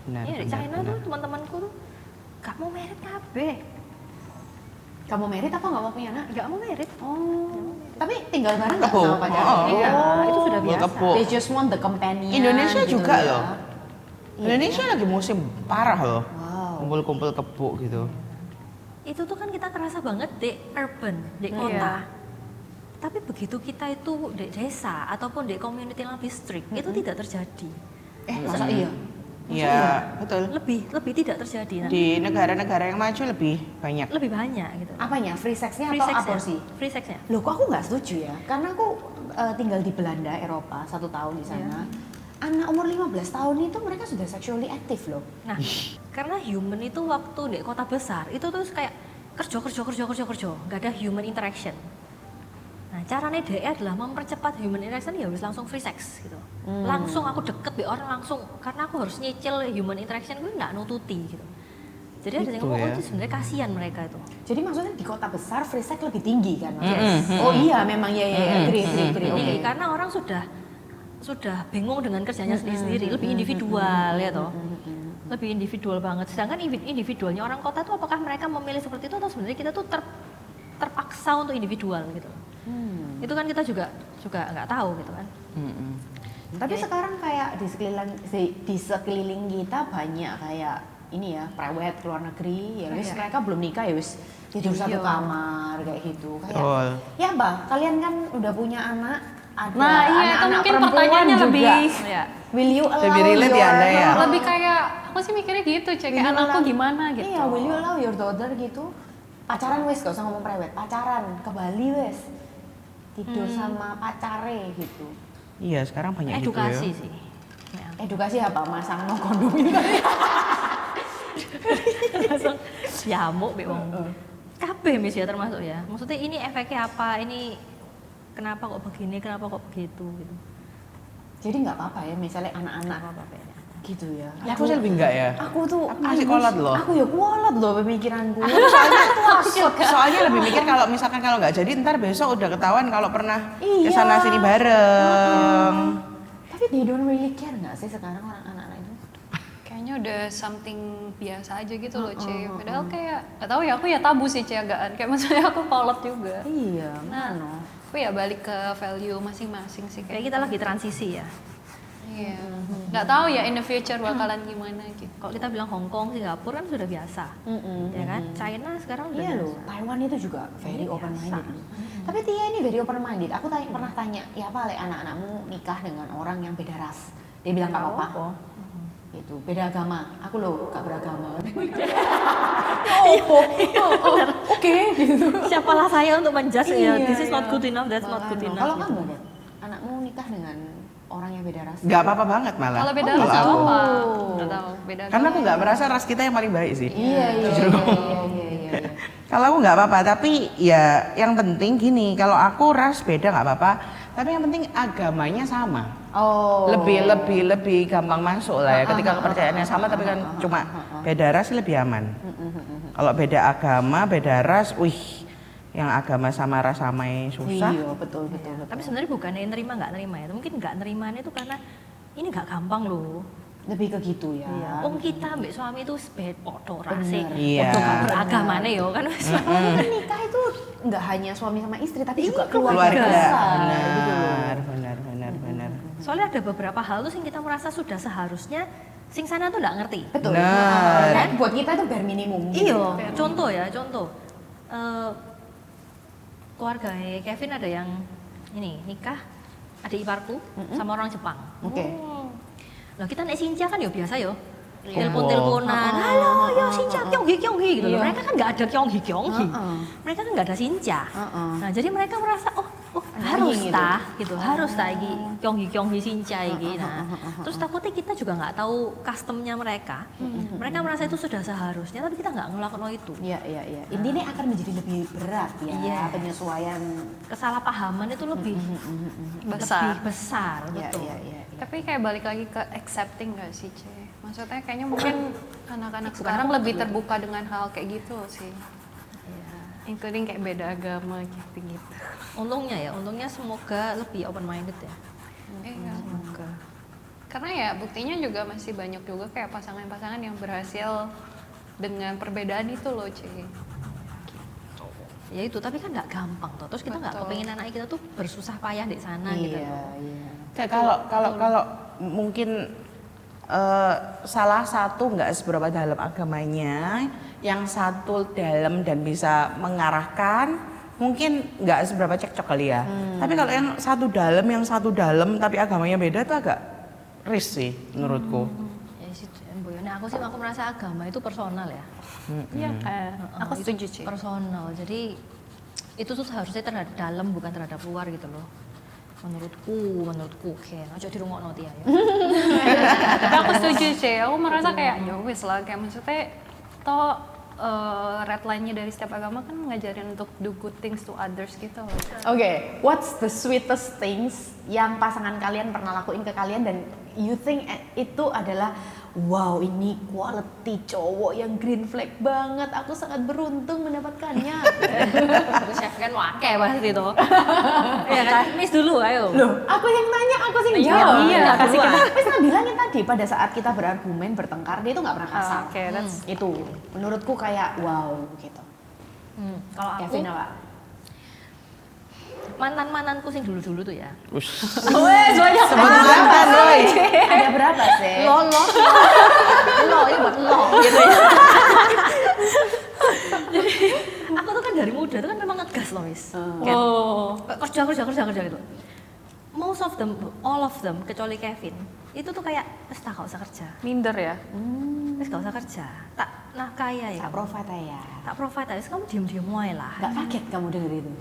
Benar, Iya, di benar, China benar. tuh teman-temanku tuh gak mau merit kabeh. Kamu merit apa nggak mau punya anak? Gak mau merit. Oh, tapi tinggal bareng nggak Kebo. sama pacarnya? Oh. Iya, itu sudah Mau biasa. kebo. They just want the companion. Indonesia gitu juga ya. loh. Iya. Indonesia lagi musim parah loh. Wow. Kumpul-kumpul kebo gitu. Itu tuh kan kita kerasa banget di urban, di kota. Tapi begitu kita itu di desa ataupun di community yang lebih strict, itu tidak terjadi. Masa iya? Iya, betul. Lebih tidak terjadi. Nah, Di negara-negara yang maju lebih banyak. lebih banyak gitu. Apanya? Free sexnya Free atau sex-nya. aborsi? Free sex-nya. Loh kok aku nggak setuju ya? Karena aku tinggal di Belanda, Eropa, 1 tahun di sana. Anak umur 15 tahun itu mereka sudah sexually active loh. Nah, karena human itu waktu di kota besar itu tuh kayak kerja, nggak ada human interaction. Nah, caranya dia adalah mempercepat human interaction ya harus langsung free sex gitu. Langsung aku deket di orang langsung karena aku harus nyicil human interaction gue nggak nututi gitu. Jadi ada yang Gitu ngomong, oh ya. itu sebenarnya kasihan mereka itu. Jadi maksudnya di kota besar free sex lebih tinggi kan? Oh iya memang ya agree. Jadi Oke. karena orang sudah bingung dengan kerjanya sendiri-sendiri, lebih individual ya toh. lebih individual banget. Sedangkan individualnya orang kota tuh apakah mereka memilih seperti itu atau sebenarnya kita tuh terpaksa untuk individual gitu. Itu kan kita juga nggak tahu gitu kan. Tapi sekarang kayak di sekeliling kita banyak kayak ini ya, prewed ke luar negeri, ya wis mereka belum nikah ya wis tidur satu kamar kayak gitu. Kayak ya Mbak, kalian kan udah punya anak, ada anak-anak mungkin perempuan pertanyaannya juga. lebih Will you allow Lebih relate ya Anda ya? lebih kayak aku sih mikirnya gitu, cek kayak anakku gimana gitu. Iya, will you allow your daughter gitu? Pacaran wes, gak usah ngomong prewed, pacaran ke Bali wes. Tidur sama pacare gitu. Iya, sekarang banyak Edukasi gitu ya. sih. Ya. Edukasi apa? Masang no kondom itu. Langsung nyamuk be wong. Kabeh mis ya termasuk ya. Maksudnya ini efeknya apa? Ini kenapa kok begini? Kenapa kok begitu gitu. Jadi nggak apa-apa ya, misalnya anak-anak Apa-apa ya. gitu ya. Ya, aku sih lebih enggak ya. Aku tuh masih kolot loh. Aku ya kolot loh pemikiranku. Soalnya lebih mikir kalau misalkan kalau nggak jadi ntar besok udah ketahuan kalau pernah Iya. kesana sini bareng. Tapi they don't really care nggak sih sekarang orang anak-anak itu? Kayaknya udah something biasa aja gitu loh, Cek. Padahal kayak gak tahu ya, aku ya tabu sih Cek agaan. Kayak maksudnya aku kolot juga. Iya, Nah, mana? aku ya balik ke value masing-masing sih Kayak kayak kita lagi transisi ya. Iya. Nggak tahu ya in the future bakalan gimana gitu. Kalau kita bilang Hong Kong, Singapura kan sudah biasa. Ya kan? China sekarang udah Iya biasa. loh, Taiwan itu juga very Biasa. open minded. Tapi Tia ini very open minded. Aku pernah tanya, ya apa Le, anak-anakmu nikah dengan orang yang beda ras? Dia bilang nggak apa-apa. Itu beda agama. Aku loh gak beragama. Oke gitu. Siapalah saya untuk menjudge ya. Iya, This is not iya. good enough, that's not good Makanya. enough. Kalau gitu. kamu, Bet, anakmu nikah dengan orang yang beda ras? Nggak apa-apa banget malah. Kalau beda Kalau ras aku. apa? Nggak tahu beda. Karena aku nggak merasa ras kita yang paling baik sih. Iya. Kalau aku nggak apa-apa, tapi ya yang penting gini, kalau aku ras beda nggak apa-apa, tapi yang penting agamanya sama. Oh. Lebih gampang masuk lah ya. Ketika kepercayaannya sama, tapi kan cuma beda ras lebih aman. Kalau beda agama, beda ras, wih, yang agama sama ras sama susah. Iya, betul. Tapi sebenarnya bukannya nerima nggak nerima ya. Mungkin nggak nerimanya itu karena ini nggak gampang loh. Lebih ke gitu ya. Iya. Wong kita mbak suami itu podo rase, Bener. Iya. podo gak beragamane yo kan. Apalagi kan nikah itu nggak hanya suami sama istri, tapi juga keluarga. Keluarga, besar, gitu loh. benar. Soalnya ada beberapa hal tuh yang kita merasa sudah seharusnya sing sana tuh nggak ngerti. Betul. Benar. Kan buat kita itu bare minimum. Iya, contoh ya, contoh. Keluarga Kevin ada yang ini nikah adik iparku sama orang Jepang. Oke. Lah kita nek Sinja kan ya biasa yo. Iya. Telepon-teleponan, halo yo Sinja kyonghi gitu loh. Iya. Mereka kan nggak ada kyonghi. Mereka kan nggak ada Sinja. Nah jadi mereka merasa oh harus gitu. gitu, harus iki kyonghi Sinja iki. Nah terus takutnya kita juga nggak tahu customnya mereka. Mereka merasa itu sudah seharusnya, tapi kita nggak ngelakuin itu. Iya. Intinya akan menjadi lebih berat ya Iya. penyesuaian. Kesalahpahaman itu lebih Besar. lebih besar, betul. Iya. Tapi kayak balik lagi ke accepting gak sih, Ce? Maksudnya kayaknya mungkin anak-anak sekarang lebih terbuka dengan hal kayak gitu sih. Including kayak beda agama gitu-gitu. Untungnya semoga lebih open minded ya. Iya. Semoga. Karena ya buktinya juga masih banyak juga kayak pasangan-pasangan yang berhasil dengan perbedaan itu loh, Ce. Ya itu, tapi kan nggak gampang tuh. Terus kita nggak Betul. kepengin anak kita tuh bersusah payah di sana gitu. Iya. Kayak kalau mungkin salah satu nggak seberapa dalam agamanya, yang satu dalam dan bisa mengarahkan, mungkin nggak seberapa cekcok kali ya. Tapi kalau yang satu dalam tapi agamanya beda itu agak risk sih menurutku. Ya sih, Bu. Nah, aku merasa agama itu personal ya. Iya, aku Itu setuju, Ce. personal. Jadi itu tuh harusnya terhadap dalam bukan terhadap luar gitu loh. Menurutku Ken, aja dirungokno Tia ya. Tapi aku setuju, Ce. Aku merasa kayak ya wis lah, kayak maksudnya toh red line-nya dari setiap agama kan ngajarin untuk do good things to others gitu loh. Oke, what's the sweetest things yang pasangan kalian pernah lakuin ke kalian dan you think itu adalah wow ini quality cowok yang green flag banget, aku sangat beruntung mendapatkannya. Terus chef kan wake pasti tuh. Ya kan, miss dulu ayo. Loh, aku yang nanya, aku sih Iya, jawab. iya, Kasih duluan. kita. Terus bilangin tadi pada saat kita berargumen, bertengkar, dia itu nggak pernah kasar. Oke, that's- Itu menurutku kayak wow gitu. Kalau aku Kevin apa? mantanku sing dulu-dulu tuh ya. Wes banyak Sebut berapa, Roy? Ada berapa sih? Lo ini buat lo gitu ya. Jadi aku tuh kan dari muda tuh kan memang ngegas loh, Miss. Kayak, kerja gitu. Most of them, all of them kecuali Kevin, itu tuh kayak wes tak gak usah kerja. Minder ya. Wes gak usah kerja. Tak kaya ya. Tak provide ya. Tak provide aja, kamu diam-diam wae lah. Gak kaget kamu denger itu?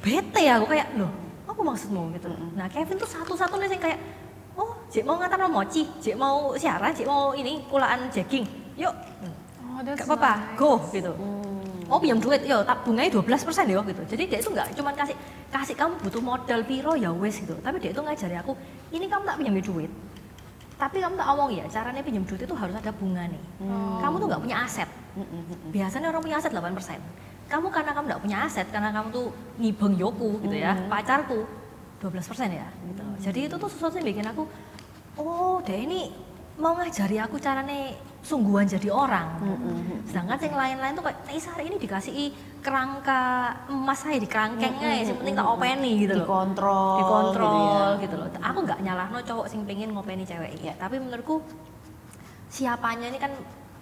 Bete ya aku kayak, loh apa maksudmu gitu. Nah Kevin tuh satu-satunya yang kayak, oh Jek mau ngantar mochi, Jek mau siaran, Jek mau ini kulaan jogging, yuk Oh, that's gak apa-apa, nice. go gitu. Oh pinjam duit, yo tak bunganya 12% yo gitu. Jadi dia itu nggak cuma kasih kamu butuh modal piro ya wes gitu. Tapi dia itu ngajari aku, ini kamu tak pinjam duit. Tapi kamu tak omong ya, caranya pinjam duit itu harus ada bunga nih. Kamu tuh nggak punya aset. Biasanya orang punya aset 8%. Kamu karena kamu nggak punya aset, karena kamu tuh ngibeng yoku gitu ya, pacarku 12% ya gitu. Jadi itu tuh sesuatu yang bikin aku, oh dia ini mau ngajari aku caranya sungguhan jadi orang. Sedangkan yang lain-lain tuh kayak, Nisa hari ini dikasih kerangka emas saya di kerangkengnya, yang penting tak openi gitu loh. Dikontrol gitu loh. Aku nggak nyalahno cowok sing pengen ngopeni cewek ya. Tapi menurutku siapanya ini kan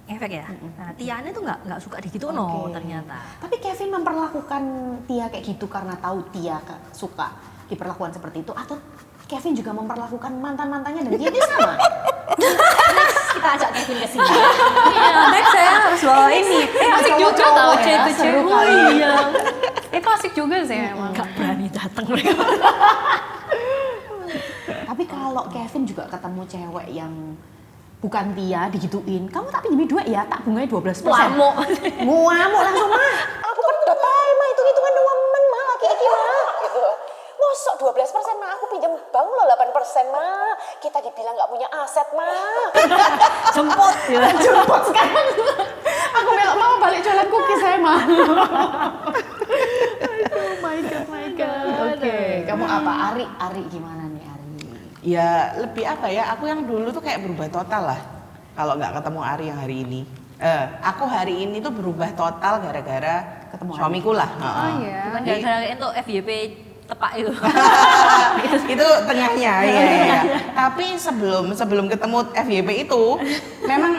efek ya. Nah, Tiane tuh nggak suka digitu no ternyata. Tapi Kevin memperlakukan Tia kayak gitu karena tahu Tia suka diperlakukan seperti itu, atau Kevin juga memperlakukan mantan-mantannya dan dia sama? Next kita ajak Kevin ke sini. Next saya harus bawa ini. Asik juga tau Cowok-cowok ya, C2C. seru kali. Iya. Itu asik juga sih emang. Nggak berani datang mereka. Tapi kalau Kevin juga ketemu cewek yang bukan Tia digituin, kamu tak pinjami duit ya, tak bunganya 12%. Ngamuk langsung mah. Aku pedot ae mah hitung-hitungan nemen mah lagi iki mah gitu. Mosok 12% mah aku pinjam bank lo 8% mah. Kita dibilang nggak punya aset mah. Jemput gitu. Jemput sekarang. Aku melok mau balik jualan cookies saya mah. Oh my god. Oke, kamu apa? Ari gimana nih Ari? Ya lebih apa ya, aku yang dulu tuh kayak berubah total lah kalau nggak ketemu Ari yang hari ini. Aku hari ini tuh berubah total gara-gara Ketemu Ari. suamiku lah. Oh iya. Bukan gara-gara itu FYP tepak itu. Itu tengahnya ya. Tapi sebelum ketemu FYP itu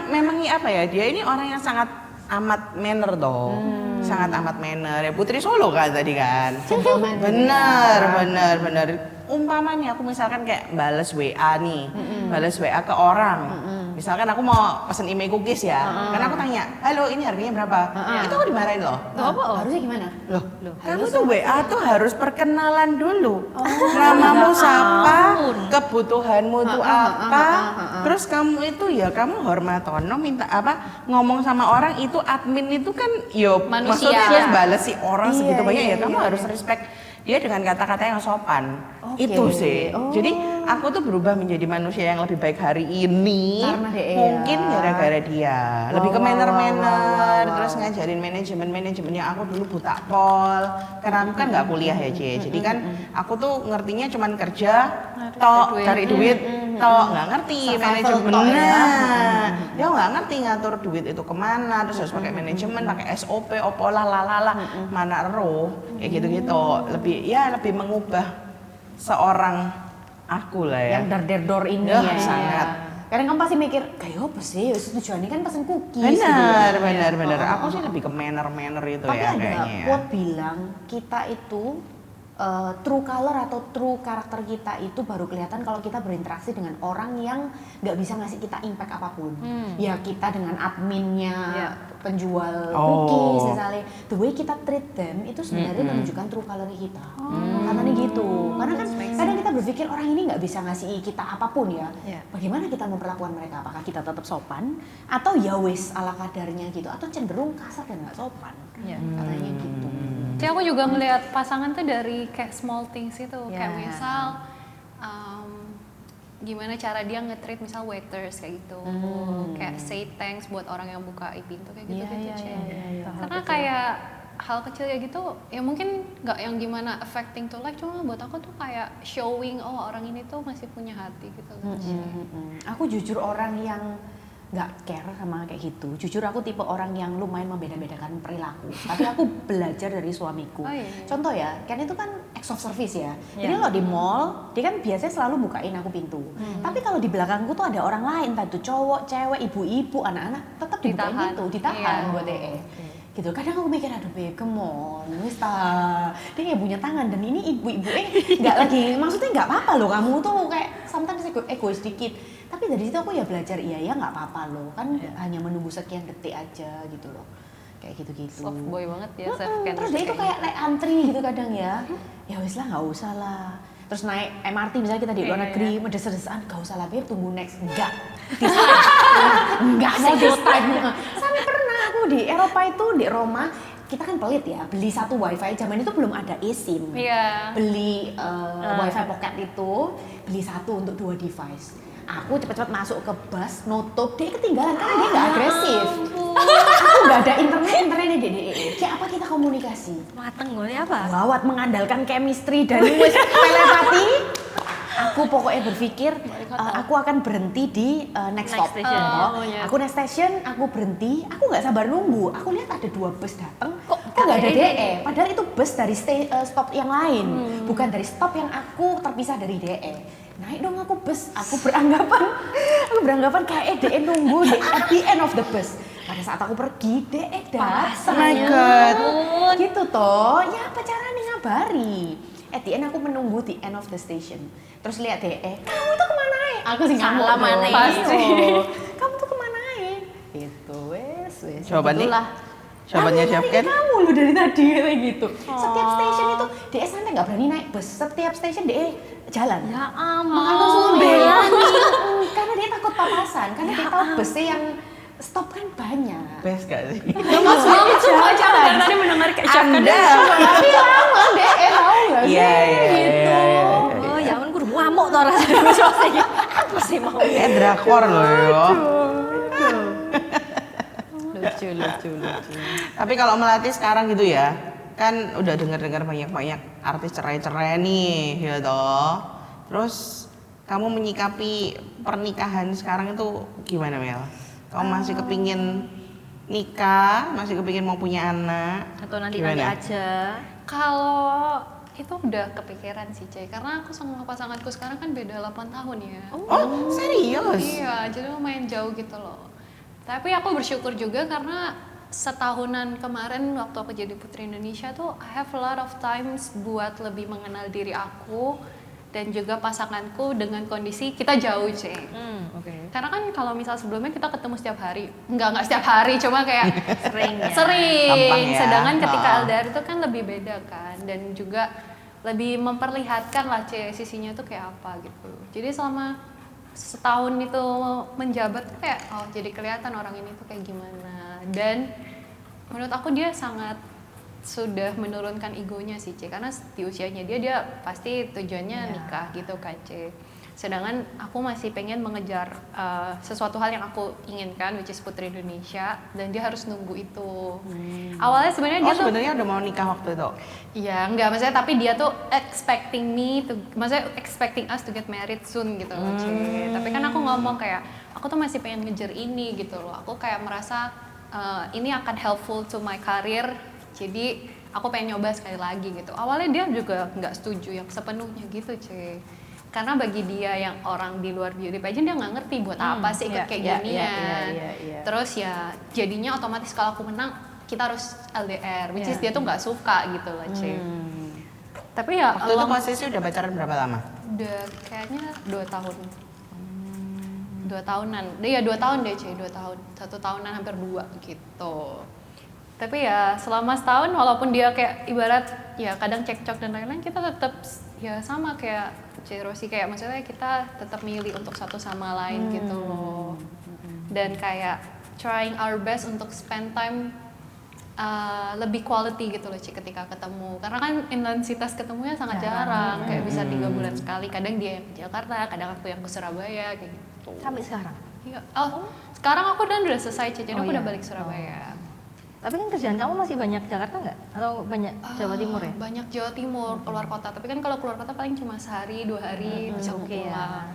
memang apa ya, dia ini orang yang sangat amat manner dong. Sangat amat manner ya, Putri Solo kan tadi kan. Gentleman. Bener. Umpamanya aku misalkan kayak bales WA nih, bales WA ke orang. Misalkan aku mau pesen email cookies ya, karena aku tanya, halo ini harganya berapa? Itu aku dimarahin loh. Harusnya gimana? Loh, kamu tuh WA tuh harus perkenalan dulu. Namamu siapa, kebutuhanmu tuh apa. Terus kamu itu ya kamu hormatono minta apa, ngomong sama orang itu admin itu kan yo Manusia. maksudnya harus balas si orang Iya, segitu banyak iya, ya kamu iya, harus respect dia dengan kata-kata yang sopan. Oke. Itu sih. Jadi aku tuh berubah menjadi manusia yang lebih baik hari ini. Karena dia, mungkin ya. gara-gara dia. Lebih ke Wow, manner-manner, wow. terus ngajarin manajemen yang aku dulu buta pol. Karena aku kan nggak kuliah ya, C. Jadi kan aku tuh ngertinya cuman kerja, tok, cari duit, tok, nggak ngerti Survival manajemen. tok ya. Nah, dia nggak ngerti ngatur duit itu kemana, terus harus pakai manajemen, pakai SOP, opolah, lalala, mana roh, kayak gitu-gitu. Lebih mengubah seorang aku lah ya. Yang dar-der-dor ini Ya, ya. sangat. Kadang kamu pasti mikir, kayak apa sih? Tujuannya kan pesen cookies gitu ya. Benar. Aku sih lebih ke manner itu Tapi ya ada kayaknya ya. quote bilang kita itu true color atau true karakter kita itu baru kelihatan kalau kita berinteraksi dengan orang yang nggak bisa ngasih kita impact apapun. Ya kita dengan adminnya, Iya. penjual Oh. cookies misalnya, the way kita treat them itu sebenarnya menunjukkan true color kita. Katanya gitu. Karena kan kadang kita berpikir orang ini nggak bisa ngasih kita apapun ya. Iya. Bagaimana kita memperlakukan mereka? Apakah kita tetap sopan atau ya wes ala kadarnya gitu atau cenderung kasar dan nggak sopan? Iya. Katanya gitu. Jadi aku juga ngelihat pasangan tuh dari kayak small things itu, kayak Ya. misal gimana cara dia nge-treat misal waiters kayak gitu. Kayak say thanks buat orang yang buka pintu kayak gitu-gitu, Cek. Karena kayak hal kecil ya gitu, ya mungkin nggak yang gimana affecting to life, cuma buat aku tuh kayak showing orang ini tuh masih punya hati gitu loh. Aku jujur orang yang nggak care sama kayak gitu. Jujur aku tipe orang yang lumayan membeda-bedakan perilaku. Tapi aku belajar dari suamiku. Contoh ya, kan itu kan acts of service ya. Jadi kalau di mall, dia kan biasanya selalu bukain aku pintu. Tapi kalau di belakangku tuh ada orang lain, entah itu cowok, cewek, ibu-ibu, anak-anak, tetap dibukain pintu, ditahan buat DE. Gitu. Kadang aku mikir, aduh babe, come on, wis dia kayak punya tangan, dan ini ibu-ibu nggak lagi, maksudnya nggak apa-apa loh kamu tuh kayak sometimes egois dikit. Tapi dari situ aku ya belajar, iya nggak apa-apa loh, kan hanya menunggu sekian detik aja gitu loh, kayak gitu-gitu. Soft boy banget ya, self-care. Terus dia itu kayak antri gitu kadang ya wis lah nggak usah lah. Terus naik MRT misalnya kita di luar negeri, medes-desan, gak usah lah babe, tunggu next. Enggak mau this time. Sampai pernah aku di Eropa itu, di Roma, kita kan pelit ya, beli satu wifi, zaman itu belum ada eSIM. Beli wifi pocket itu, beli satu untuk 2 device. Aku cepet-cepet masuk ke bus, nutup, dia ketinggalan karena dia gak agresif. Aku gak ada internetnya dia. Kayak apa kita komunikasi? Mateng gue apa? Lawat mengandalkan chemistry dan telepati. Aku pokoknya berpikir aku akan berhenti di next stop. Aku next station, aku berhenti. Aku nggak sabar nunggu. Aku lihat ada 2 bus datang. Kok nggak ada DE? Padahal itu bus dari stop yang lain, bukan dari stop yang aku terpisah dari DE. Naik dong aku bus. Aku beranggapan kayak DE nunggu at the end of the bus. Pada saat aku pergi, DE datang. Oh my God. Gitu toh. Ya apa caranya ngabari? At the end aku menunggu di end of the station. Terus lihat DE, kamu tuh kemana ya? Aku sih ngamuk dong. Pasti. Kamu tuh kemana ya? Gitu, wes. Jawabannya siap kan? Kamu lu dari tadi kayak gitu. Setiap station itu DE santai nggak berani naik bus. Setiap station DE jalan. Ya ampun. Makanya suruh berani. Karena dia takut papasan. Karena dia tahu busnya yang stop kan banyak. Best gak sih? Mas banget semua jalan. Tadi mendengar kayak Anda. Tapi lama DE tahu nggak sih? Iya. oh ya ampun, gue ngamuk tuh rasanya. Apa sih mau? Kayak drakor loh yo. Lucu. Tapi kalau Melati sekarang gitu ya, kan udah dengar banyak artis cerai-cerai nih, ya toh. Terus kamu menyikapi pernikahan sekarang itu gimana, Mel? Kamu masih kepingin nikah, masih kepingin mau punya anak? Atau nanti Gimana? aja. Kalau itu udah kepikiran sih, Cey, karena aku sama pasanganku sekarang kan beda 8 tahun ya. Oh, serius? Iya, jadi lumayan jauh gitu loh. Tapi aku bersyukur juga karena setahunan kemarin waktu aku jadi Putri Indonesia tuh I have a lot of times buat lebih mengenal diri aku dan juga pasanganku dengan kondisi kita jauh, Cey. Karena kan kalau misal sebelumnya kita ketemu setiap hari, enggak setiap hari, cuma kayak Sering ya. sering. Ya. Sedangkan ketika LDR itu kan lebih beda kan, dan juga lebih memperlihatkan lah sisinya tuh kayak apa gitu. Jadi selama setahun itu menjabat tuh kayak jadi kelihatan orang ini tuh kayak gimana. Dan menurut aku dia sangat sudah menurunkan egonya sih, C, karena di usianya dia pasti tujuannya nikah gitu kan, C. Sedangkan aku masih pengen mengejar sesuatu hal yang aku inginkan, which is Putri Indonesia, dan dia harus nunggu itu. Awalnya sebenarnya dia tuh sebenarnya udah mau nikah waktu itu? iya, enggak, maksudnya tapi dia tuh expecting us to get married soon gitu loh, C. Tapi kan aku ngomong kayak, aku tuh masih pengen ngejar ini gitu loh. Aku kayak merasa ini akan helpful to my career, jadi aku pengen nyoba sekali lagi gitu. Awalnya dia juga nggak setuju yang sepenuhnya gitu, C. Karena bagi dia yang orang di luar beauty pageant, dia nggak ngerti buat apa sih ikut kayak ginian. Terus ya jadinya otomatis kalau aku menang, kita harus LDR, which is dia tuh nggak suka gitu loh, C. Tapi ya Waktu itu posisi udah pacaran berapa lama? udah kayaknya 2 tahun. 2 tahunan. Dia 2 tahun deh, C, 2 tahun. 1 tahunan hampir 2 gitu. Tapi ya selama setahun, walaupun dia kayak ibarat ya kadang cekcok dan lain-lain, kita tetap ya sama kayak C. Rosi, kayak maksudnya kita tetap milih untuk satu sama lain gitu loh. Dan kayak trying our best untuk spend time lebih quality gitu loh Ci ketika ketemu, karena kan intensitas ketemunya sangat jarang, kayak bisa 3 bulan sekali, kadang dia yang ke Jakarta, kadang aku yang ke Surabaya kayak gitu. Sampai sekarang. Iya. Sekarang aku udah selesai Ci, jadi aku iya. udah balik Surabaya. Tapi kan kerjaan kamu masih banyak Jakarta nggak? Atau banyak Jawa Timur ya? Banyak Jawa Timur, keluar kota, tapi kan kalau keluar kota paling cuma sehari 2 hari bisa oke ya. pulang.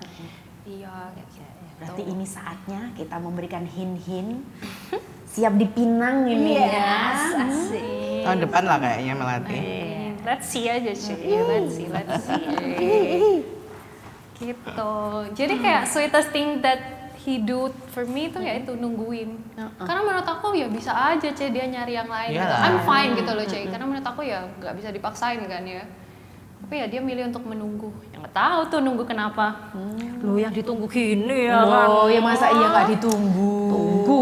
Iya, kayak gitu. Berarti ini saatnya kita memberikan hin-hin. Siap dipinang ini ya. Asik. Tahun depan lah kayaknya Melati. Let's see aja sih, let's see. Gitu. Jadi kayak sweetest thing that he do for me itu ya itu nungguin. Karena menurut aku ya bisa aja Cek dia nyari yang lain. Gitu. Iyalah. I'm fine gitu loh Cek. Karena menurut aku ya nggak bisa dipaksain kan ya. Tapi ya dia milih untuk menunggu. Yang nggak tahu tuh nunggu kenapa. Lu yang ditunggu gini ya kan? Oh, ya masa iya nggak ditunggu? Tunggu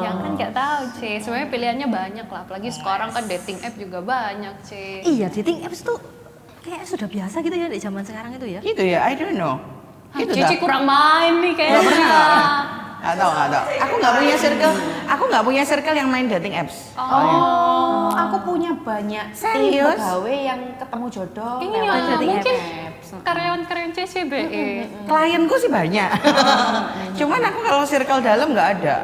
Ya kan nggak tahu Cek. Sebenarnya pilihannya banyak lah. Apalagi sekarang kan dating app juga banyak Cek. Iya, dating apps tuh kayak sudah biasa gitu ya di zaman sekarang itu ya. Gitu ya, I don't know. Gitu Cici kurang main nih kayaknya. Nggak tahu. Aku nggak punya circle yang main dating apps. Oh, aku punya banyak tim Serius? pegawai yang ketemu jodoh Iya, lewat dating mungkin apps. karyawan-karyawan CCBE. Klienku sih banyak. Cuman aku kalau circle dalam nggak ada.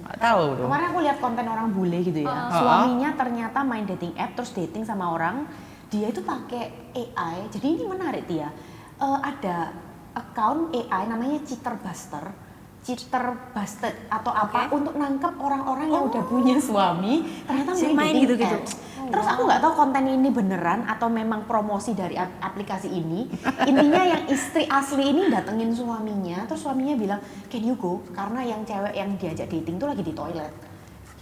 Nggak tahu tuh. Kemarin aku lihat konten orang bule gitu ya. Suaminya ternyata main dating app terus dating sama orang. Dia itu pakai AI. Jadi ini menarik dia. Ada account AI namanya Cheaterbuster atau apa untuk nangkep orang-orang yang udah punya suami ternyata main dating gitu-gitu. apps. Terus aku nggak tahu konten ini beneran atau memang promosi dari aplikasi ini. Intinya yang istri asli ini datengin suaminya, terus suaminya bilang can you go, karena yang cewek yang diajak dating tuh lagi di toilet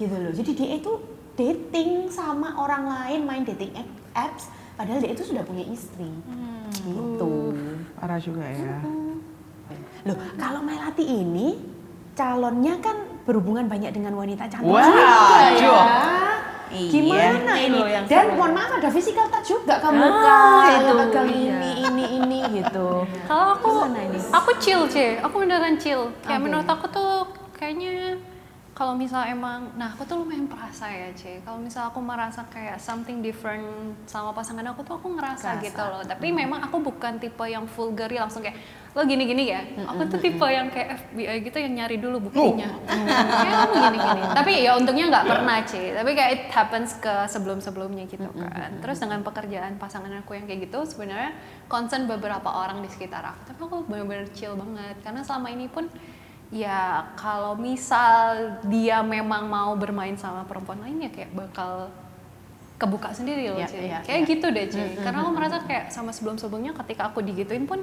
gitu loh. Jadi dia itu dating sama orang lain, main dating apps padahal dia itu sudah punya istri gitu. Parah juga ya. Loh, kalau Melati ini calonnya kan berhubungan banyak dengan wanita cantik Wah, juga ya. Joh. Gimana Iya. ini? Itu yang Dan seru. mohon maaf ada physical touch juga kamu itu, pegang iya. ini gitu. Kalau aku, Gimana ini? aku chill Cek. Aku beneran chill. Kayak Oke. menurut aku tuh kayaknya kalau misal emang, nah aku tuh lumayan perasa ya Cek. Kalau misal aku merasa kayak something different sama pasangan aku tuh aku ngerasa gitu loh. Tapi memang aku bukan tipe yang vulgar langsung kayak lo gini-gini ya. Aku tuh tipe yang kayak FBI gitu yang nyari dulu buktinya. Kayak kamu gini-gini. Tapi ya untungnya nggak pernah Cek. Tapi kayak it happens ke sebelum-sebelumnya gitu kan. Terus dengan pekerjaan pasangan aku yang kayak gitu sebenarnya concern beberapa orang di sekitar aku. Tapi aku benar-benar chill banget karena selama ini pun ya kalau misal dia memang mau bermain sama perempuan lain ya kayak bakal kebuka sendiri loh Iya, Ci. iya, Kayak iya. gitu deh Ci. Karena aku merasa kayak sama sebelum-sebelumnya ketika aku digituin pun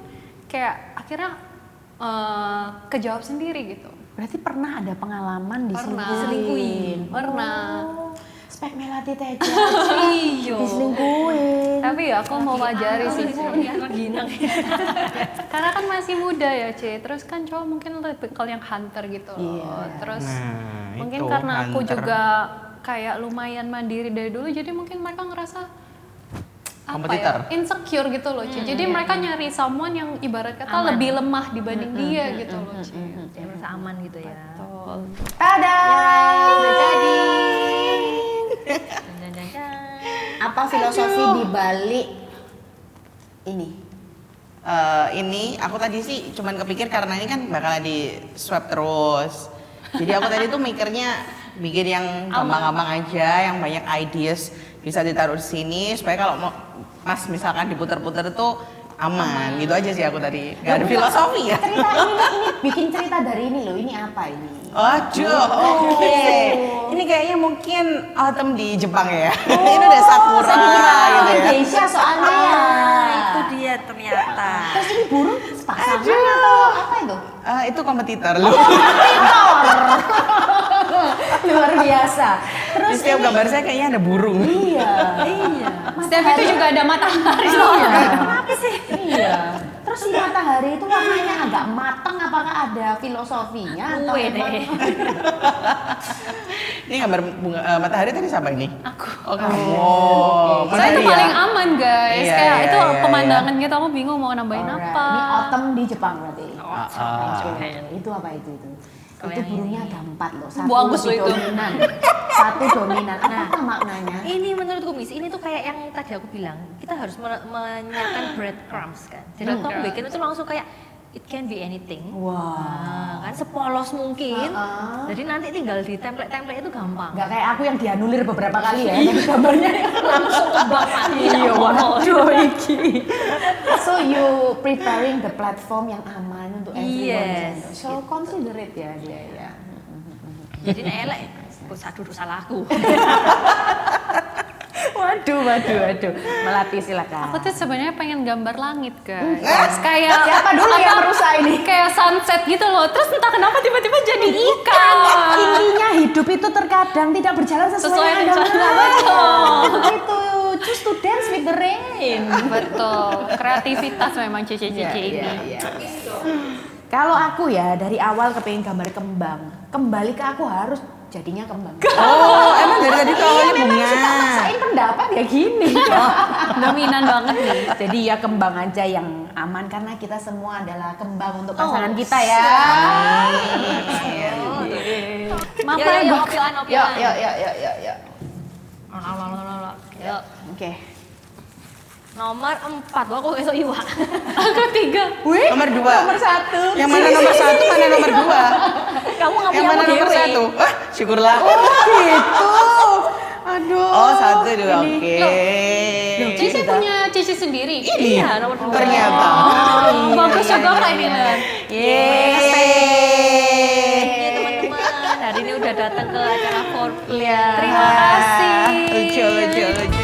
kayak akhirnya kejawab sendiri gitu. Berarti pernah ada pengalaman Pernah. diselingkuhin? Pernah. Oh, spek Melati Teja Iya. diselingkuhin. Tapi ya aku mau pelajari sih Ci. Karena kan masih muda ya Ci. Terus kan cowok mungkin lebih kalau yang hunter gitu loh. Iya. Terus Nah, mungkin itu, karena aku hunter. juga kayak lumayan mandiri dari dulu jadi mungkin mereka ngerasa Kompetitor. insecure gitu loh Ci. Jadi mereka nyari someone yang ibarat kata lebih lemah dibanding dia gitu loh Ci. Ya, merasa aman gitu ya. Betul. Tada! Udah jadi. Dan. Apa filosofi di balik ini? Ini aku tadi sih cuman kepikir karena ini kan bakalan di swap terus. Jadi aku tadi tuh mikirnya bikin yang gampang-gampang aja, yang banyak ideas bisa ditaruh di sini supaya kalau mau pas misalkan diputer-puter tuh aman. Gitu aja sih aku tadi. Gak ada filosofi ya. Cerita ini bikin cerita dari ini loh. Ini apa ini? Aduh, oke. Ini kayaknya mungkin autumn di Jepang ya. Ini udah sakura, gitu ya. Geisha soalnya ya. Itu dia ternyata. Terus ini burung pasangan atau apa itu? Itu kompetitor loh. Luar biasa. Di setiap gambar saya kayaknya ada burung. Iya. Iya. Setiap itu juga ada matahari. Kenapa sih? Iya. Terus si matahari itu warnanya agak matang, apakah ada filosofinya atau Kue emang? deh. Ini gambar bunga matahari tadi siapa ini? Aku. Oh kamu. Oh, Saya itu Maria. paling aman guys. Iya, Kayak iya, itu iya, pemandangan gitu aku bingung mau nambahin Alright. apa. Ini autumn di Jepang berarti. Ah, Oke. Itu apa itu? Kalau Itu yang burungnya ini. ada 4 loh. Satu Bagus lebih loh itu. dominan. Satu dominan. Apa maknanya? Ini menurutku Miss, ini tuh kayak yang tadi aku bilang, kita harus menyiapkan breadcrumbs kan. Jadi kamu bikin itu langsung kayak it can be anything. Wah. Nah, kan sepolos mungkin. Ah. Jadi nanti tinggal di template-template itu gampang. Nggak kayak aku yang dianulir beberapa kali ya. Dari gambarnya Langsung kebang mati. Iya, waduh iki. So you preparing the platform yang aman untuk everyone. Yes, So considerate ya dia ya. Jadi nek elek usah duduk salahku. Waduh. Melati silakan. Aku tuh sebenarnya pengen gambar langit guys. Kayak Siapa dulu yang merusak ini? Kayak sunset gitu loh. Terus entah kenapa tiba-tiba jadi ikan. Intinya hidup itu terkadang tidak berjalan sesuai Sesuai yang Anda rencana. mau. Itu choose to dance with the rain. Betul. Kreativitas memang cici-cici ini. Iya. Kalau aku ya dari awal kepengen gambar kembang, kembali ke aku harus jadinya kembang. Oh, emang dari tadi tuh awalnya bunga. Suka maksain pendapat ya gini. Dominan banget nih. Jadi ya kembang aja yang aman karena kita semua adalah kembang untuk pasangan kita ya. Mama Yuk, opilan. Yuk. Yuk. Oke. Nomor 4, aku esok iwa. Aku 3. Wih, Nomor 2. nomor 1. Yang mana nomor 1, mana nomor 2? Kamu nggak Yang punya mana nomor dewe. 1? Wah, syukurlah. Gitu. Aduh. Oh, 1 2. Oke. Cici punya Cici sendiri. Ini Iya, nomor 2. ternyata. Bagus juga Kak Dilan. Iya teman-teman, hari ini udah datang ke acara 4P. Iya. Terima kasih. Lucu.